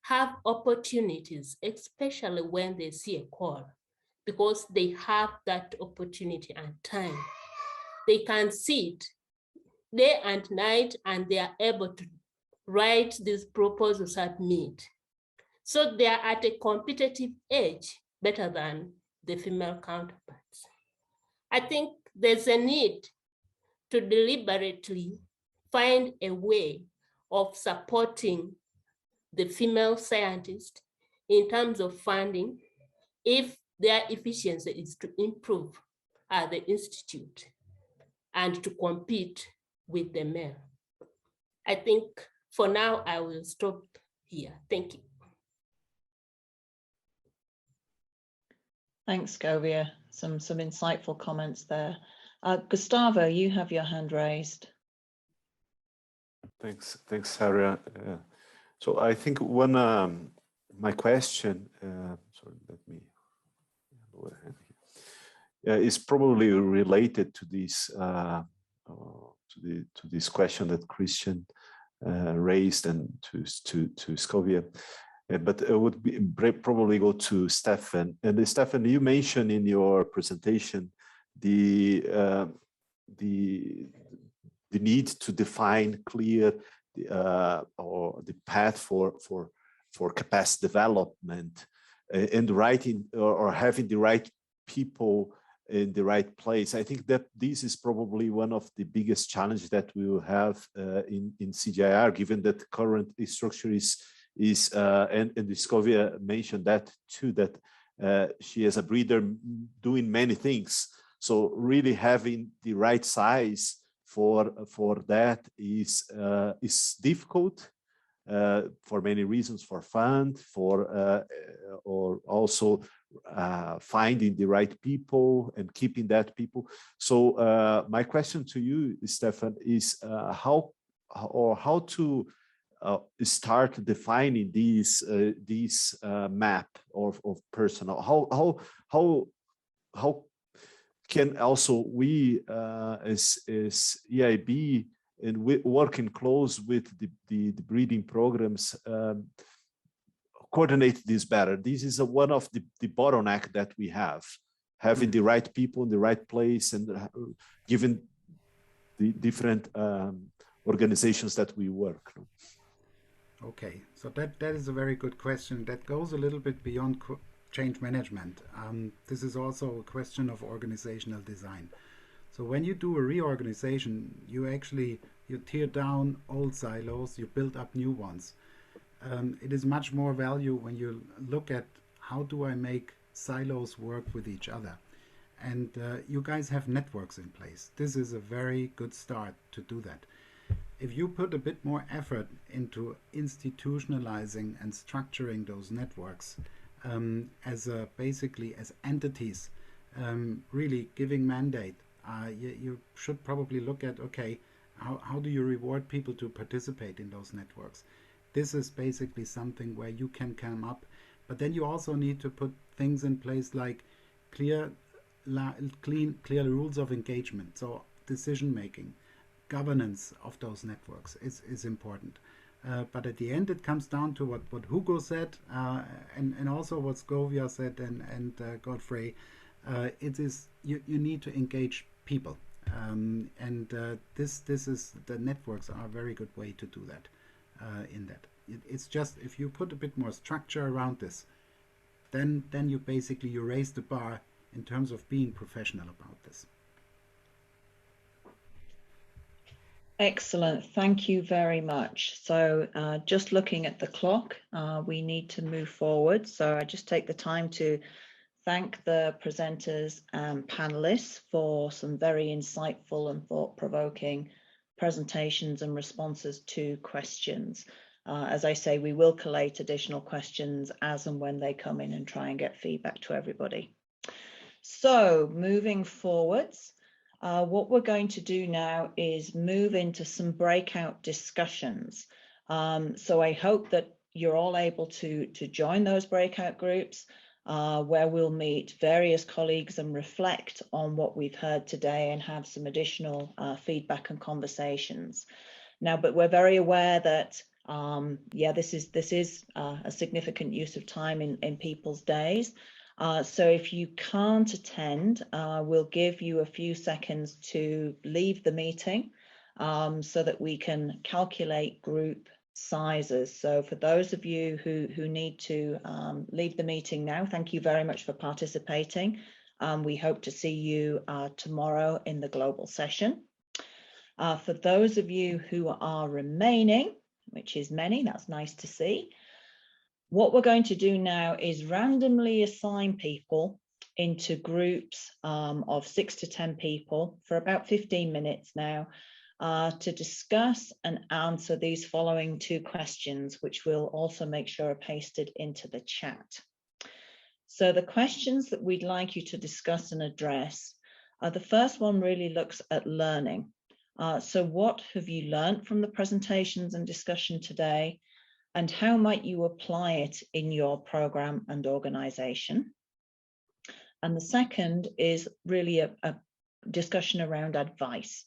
[SPEAKER 5] have opportunities, especially when they see a call, because they have that opportunity and time. They can sit day and night, and they are able to write these proposals, submit. So they are at a competitive edge, better than the female counterparts. I think there's a need to deliberately find a way of supporting the female scientists in terms of funding if their efficiency is to improve at the institute and to compete with the male. I think for now, I will stop here. Thank you.
[SPEAKER 1] Thanks, Govia. Some insightful comments there. Gustavo, you have your hand raised.
[SPEAKER 11] Thanks, Sarah. So I think one my question. Sorry, let me. Is probably related to this to this question that Christian raised and to Scovia, but it would be probably go to Steffen. And Steffen, you mentioned in your presentation the need to define clear or the path for capacity development and writing or having the right people in the right place. I think that this is probably one of the biggest challenges that we will have in CGIAR, given that the current structure is and Scovia mentioned that too, that she is a breeder doing many things. So really having the right size for that is difficult for many reasons, for fund, for or also finding the right people and keeping that people. So my question to you, Steffen, is how to start defining these map of personnel. How can also we as EiB and working close with the breeding programs coordinate this better? This is one of the bottleneck that we have, having the right people in the right place and given the different organizations that we work.
[SPEAKER 3] Okay, so that is a very good question. That goes a little bit beyond change management. This is also a question of organizational design. So when you do a reorganization, you tear down old silos, you build up new ones. It is much more value when you look at how do I make silos work with each other. And you guys have networks in place. This is a very good start to do that. If you put a bit more effort into institutionalizing and structuring those networks basically as entities, really giving mandate, you should probably look at, okay, how do you reward people to participate in those networks? This is basically something where you can come up, but then you also need to put things in place like clear rules of engagement. So decision making, governance of those networks is important. But at the end, it comes down to what Hugo said and also what Scovia said and Godfrey. It is you need to engage people, this is the networks are a very good way to do that. It's just if you put a bit more structure around this, then you basically raise the bar in terms of being professional about this.
[SPEAKER 1] Excellent, thank you very much. So just looking at the clock, we need to move forward. So I just take the time to thank the presenters and panelists for some very insightful and thought-provoking presentations and responses to questions. As I say, we will collate additional questions as and when they come in and try and get feedback to everybody. So moving forwards, what we're going to do now is move into some breakout discussions. So I hope that you're all able to join those breakout groups where we'll meet various colleagues and reflect on what we've heard today and have some additional feedback and conversations. Now, but we're very aware that this is a significant use of time in people's days. So if you can't attend, we'll give you a few seconds to leave the meeting so that we can calculate group sizes. So for those of you who need to leave the meeting now, thank you very much for participating. We hope to see you tomorrow in the global session. For those of you who are remaining, which is many, that's nice to see. What we're going to do now is randomly assign people into groups of 6 to 10 people for about 15 minutes now to discuss and answer these following 2 questions, which we'll also make sure are pasted into the chat. So the questions that we'd like you to discuss and address, the first one really looks at learning. So what have you learned from the presentations and discussion today, and how might you apply it in your program and organization? And the second is really a discussion around advice.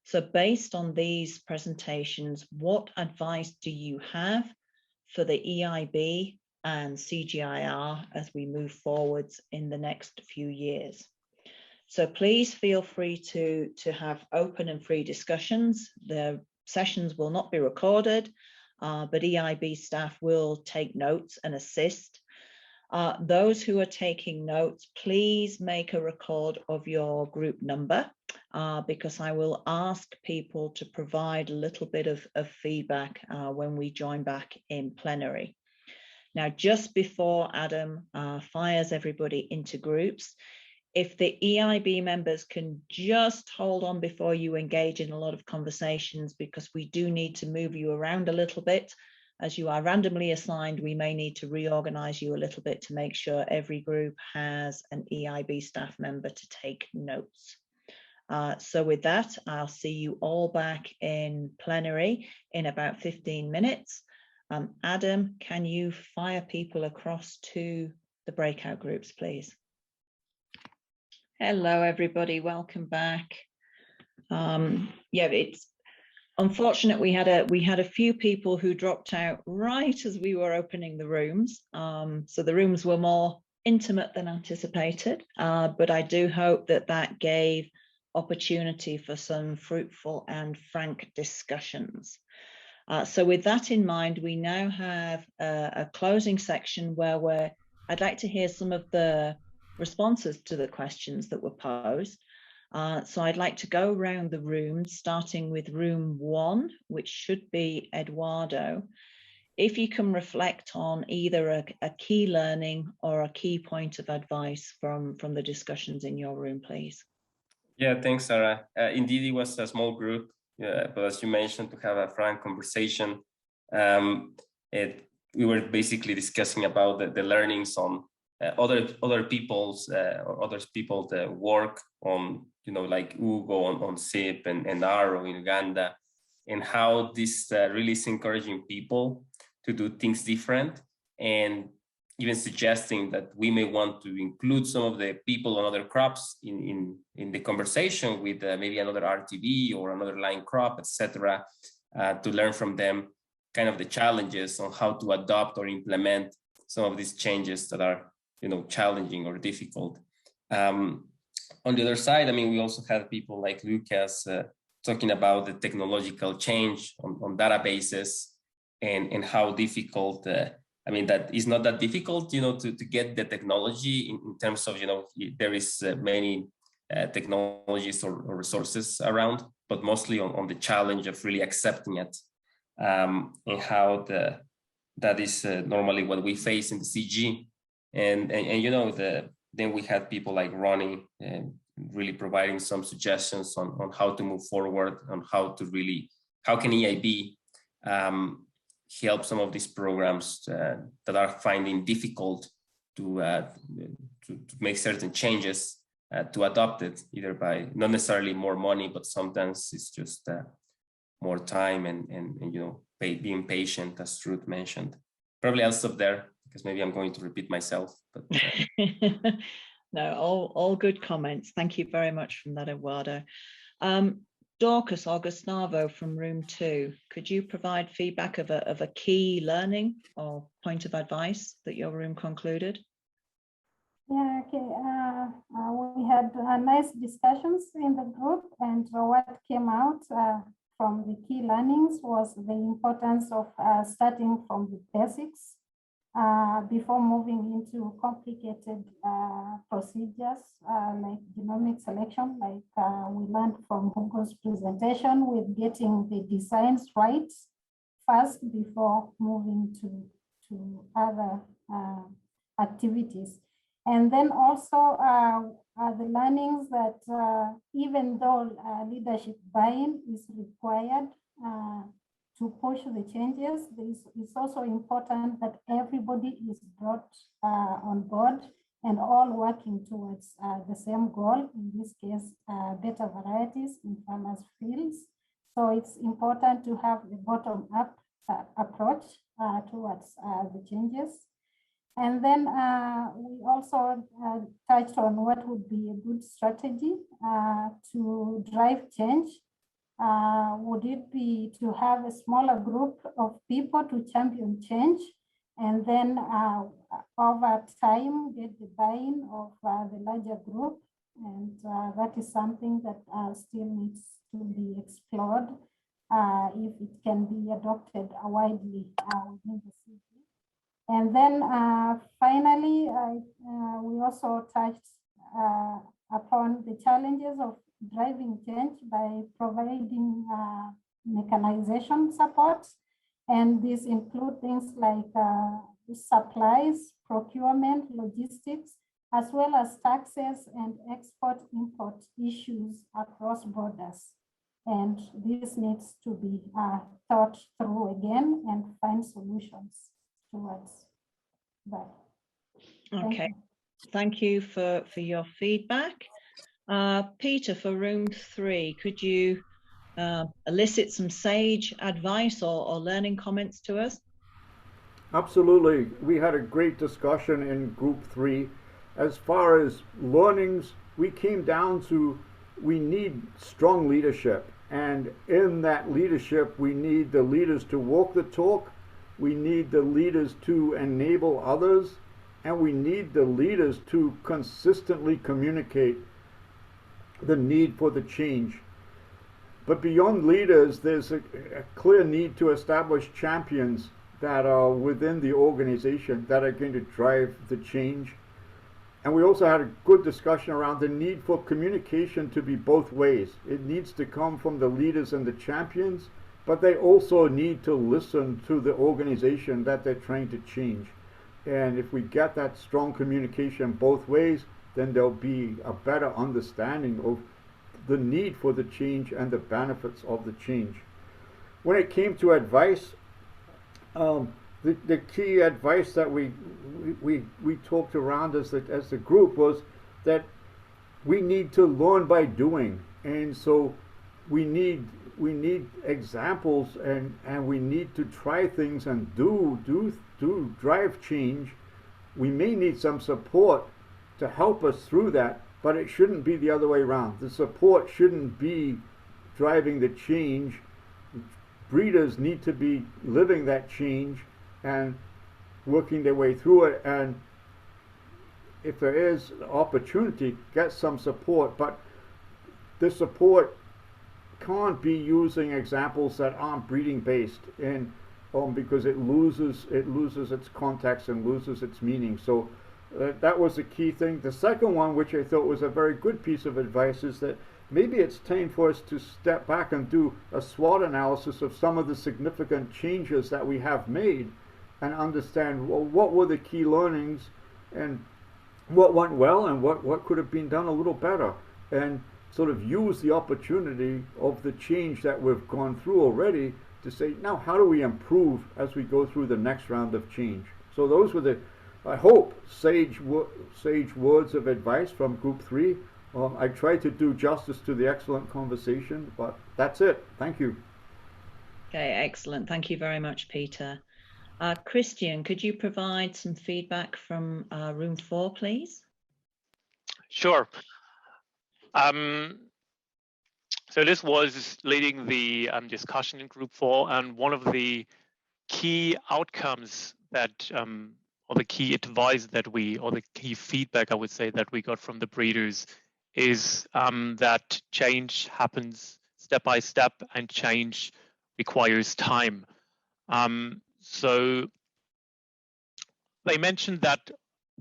[SPEAKER 1] So based on these presentations, what advice do you have for the EIB and CGIAR as we move forwards in the next few years? So please feel free to have open and free discussions. The sessions will not be recorded, but EIB staff will take notes and assist. Those who are taking notes, please make a record of your group number because I will ask people to provide a little bit of feedback when we join back in plenary. Now, just before Adam fires everybody into groups, if the EIB members can just hold on before you engage in a lot of conversations, because we do need to move you around a little bit. As you are randomly assigned, we may need to reorganize you a little bit to make sure every group has an EIB staff member to take notes. So with that, I'll see you all back in plenary in about 15 minutes. Adam, can you fire people across to the breakout groups, please? Hello, everybody. Welcome back. Yeah, it's unfortunate we had a few people who dropped out right as we were opening the rooms. So the rooms were more intimate than anticipated, but I do hope that that gave opportunity for some fruitful and frank discussions. So with that in mind, we now have a closing section where I'd like to hear some of the responses to the questions that were posed. So I'd like to go around the room, starting with room 1, which should be Eduardo. If you can reflect on either a key learning or a key point of advice from the discussions in your room, please.
[SPEAKER 9] Yeah, thanks, Sarah. Indeed, it was a small group, but as you mentioned, to have a frank conversation. We were basically discussing about the learnings on other people's work on, like Hugo on CIP and NARO in Uganda, and how this really is encouraging people to do things different, and even suggesting that we may want to include some of the people on other crops in the conversation with maybe another RTV or another line crop, etc., to learn from them kind of the challenges on how to adopt or implement some of these changes that are challenging or difficult. On the other side, I mean, we also had people like Lucas talking about the technological change on databases and how difficult, I mean, that is not that difficult, to get the technology in terms of, there is many technologies or resources around, but mostly on the challenge of really accepting it, and how that is normally what we face in the CG. And then we had people like Ronnie really providing some suggestions on how to move forward, on how can EIB help some of these programs that are finding difficult to make certain changes, to adopt it, either by not necessarily more money, but sometimes it's just more time and being patient, as Ruth mentioned. Probably I'll stop there, because maybe I'm going to repeat myself. But
[SPEAKER 1] no, all good comments. Thank you very much from that, Eduardo. Dorcas or Gustavo from room 2, could you provide feedback of a key learning or point of advice that your room concluded?
[SPEAKER 12] Yeah, okay. We had nice discussions in the group, and what came out from the key learnings was the importance of starting from the basics before moving into complicated procedures like genomic selection, like we learned from Hugo's presentation, with getting the designs right first before moving to other activities. And then also the learnings that even though leadership buy-in is required to push the changes, it's also important that everybody is brought on board and all working towards the same goal, in this case, better varieties in farmers' fields. So it's important to have the bottom-up approach towards the changes. And then we also touched on what would be a good strategy to drive change. Would it be to have a smaller group of people to champion change, and then over time get the buy-in of the larger group? And that is something that still needs to be explored if it can be adopted widely within the city. And then finally, we also touched upon the challenges of driving change by providing mechanization support. And these include things like supplies, procurement, logistics, as well as taxes and export-import issues across borders. And this needs to be thought through again and find solutions towards that.
[SPEAKER 1] Okay, thank you for your feedback. Peter, for room 3, could you elicit some sage advice or learning comments to us?
[SPEAKER 13] Absolutely. We had a great discussion in group 3. As far as learnings, we came down to we need strong leadership. And in that leadership, we need the leaders to walk the talk. We need the leaders to enable others. And we need the leaders to consistently communicate the need for the change. But beyond leaders, there's a clear need to establish champions that are within the organization that are going to drive the change. And we also had a good discussion around the need for communication to be both ways. It needs to come from the leaders and the champions, but they also need to listen to the organization that they're trying to change. And if we get that strong communication both ways, then there'll be a better understanding of the need for the change and the benefits of the change. When it came to advice, the key advice that we talked around as the group was that we need to learn by doing, and so we need examples, and we need to try things and do drive change. We may need some support to help us through that, but it shouldn't be the other way around. The support shouldn't be driving the change. Breeders need to be living that change and working their way through it, and if there is an opportunity, get some support, but the support can't be using examples that aren't breeding based, and because it loses its context and loses its meaning. So that was the key thing. The second one, which I thought was a very good piece of advice, is that maybe it's time for us to step back and do a SWOT analysis of some of the significant changes that we have made, and understand, well, what were the key learnings and what went well and what could have been done a little better, and sort of use the opportunity of the change that we've gone through already to say, now how do we improve as we go through the next round of change? So those were the, I hope, sage words of advice from group 3. I tried to do justice to the excellent conversation, but that's it. Thank you.
[SPEAKER 1] Okay, excellent. Thank you very much, Peter. Christian, could you provide some feedback from room 4, please?
[SPEAKER 10] Sure. So this was leading the discussion in group 4, and one of the key outcomes that, or the key advice that or the key feedback, I would say, that we got from the breeders is that change happens step by step, and change requires time. So they mentioned that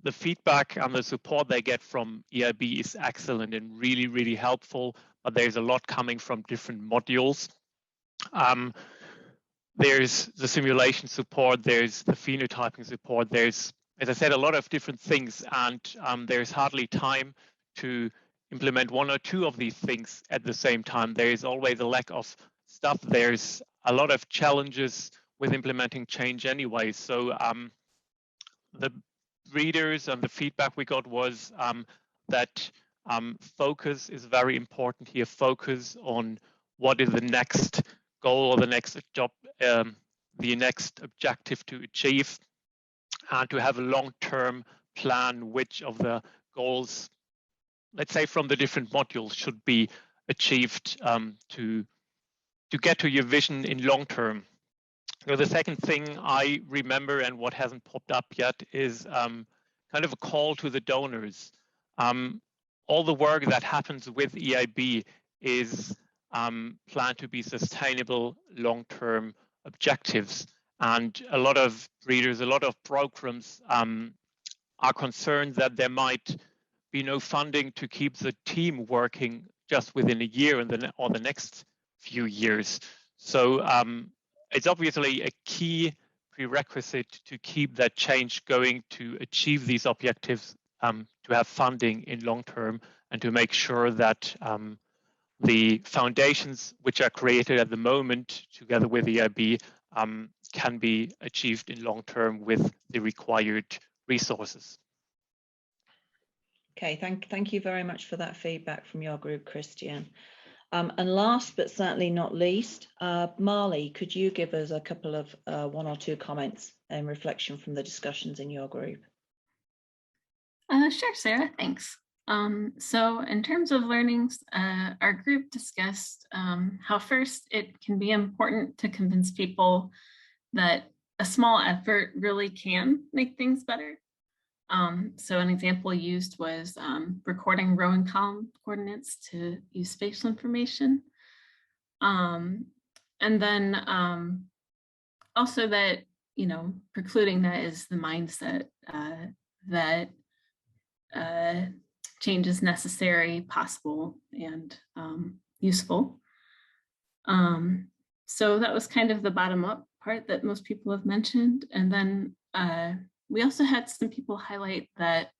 [SPEAKER 10] the feedback and the support they get from EiB is excellent and really, really helpful, but there's a lot coming from different modules. There's the simulation support, there's the phenotyping support, there's, as I said, a lot of different things, and there's hardly time to implement one or two of these things at the same time. There is always a lack of stuff. There's a lot of challenges with implementing change anyway. So the readers and the feedback we got was that focus is very important here. Focus on what is the next goal or the next job, the next objective to achieve, and to have a long-term plan which of the goals, let's say from the different modules, should be achieved to get to your vision in long term. So the second thing I remember, and what hasn't popped up yet, is kind of a call to the donors. All the work that happens with EiB is planned to be sustainable long-term objectives. And a lot of readers, a lot of programs are concerned that there might be no funding to keep the team working just within a year or the next few years. So it's obviously a key prerequisite to keep that change going, to achieve these objectives, to have funding in long term, and to make sure that the foundations which are created at the moment together with EiB can be achieved in long term with the required resources.
[SPEAKER 1] Okay, thank you very much for that feedback from your group, Christian. And last but certainly not least, Marley, could you give us a couple of one or two comments in reflection from the discussions in your group?
[SPEAKER 14] Sure, Sarah, thanks. So in terms of learnings, our group discussed how first it can be important to convince people that a small effort really can make things better. So an example used was recording row and column coordinates to use spatial information. And then also that, you know, precluding that is the mindset that change is necessary, possible, and useful. So that was kind of the bottom up part that most people have mentioned. And then we also had some people highlight that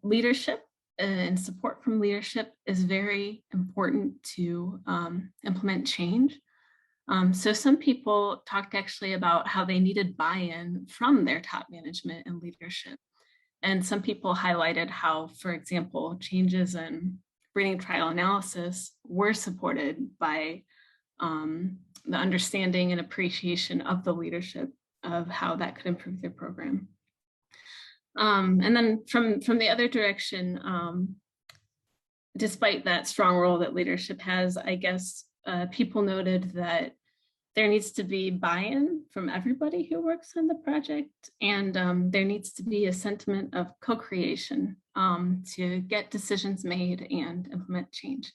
[SPEAKER 14] leadership and support from leadership is very important to implement change. So some people talked actually about how they needed buy-in from their top management and leadership. And some people highlighted how, for example, changes in breeding trial analysis were supported by the understanding and appreciation of the leadership of how that could improve their program. And then from the other direction, despite that strong role that leadership has, I guess people noted that there needs to be buy-in from everybody who works on the project, and there needs to be a sentiment of co-creation to get decisions made and implement change.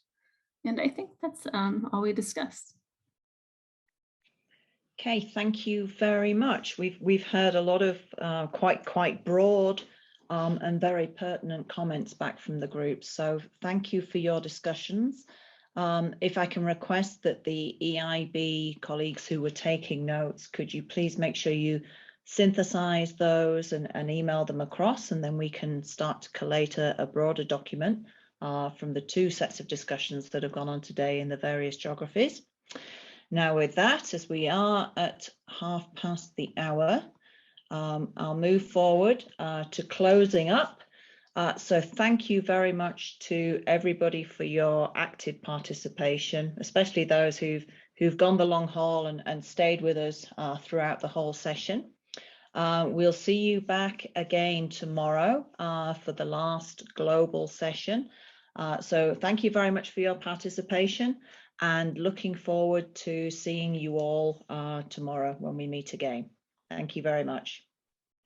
[SPEAKER 14] And I think that's all we discussed.
[SPEAKER 1] Okay, thank you very much. We've heard a lot of quite broad and very pertinent comments back from the group. So thank you for your discussions. If I can request that the EiB colleagues who were taking notes, could you please make sure you synthesize those and email them across, and then we can start to collate a broader document from the two sets of discussions that have gone on today in the various geographies. Now with that, as we are at 1/2 the hour, I'll move forward to closing up. So thank you very much to everybody for your active participation, especially those who've gone the long haul and stayed with us throughout the whole session. We'll see you back again tomorrow for the last global session. So thank you very much for your participation, and looking forward to seeing you all tomorrow when we meet again. Thank you very much.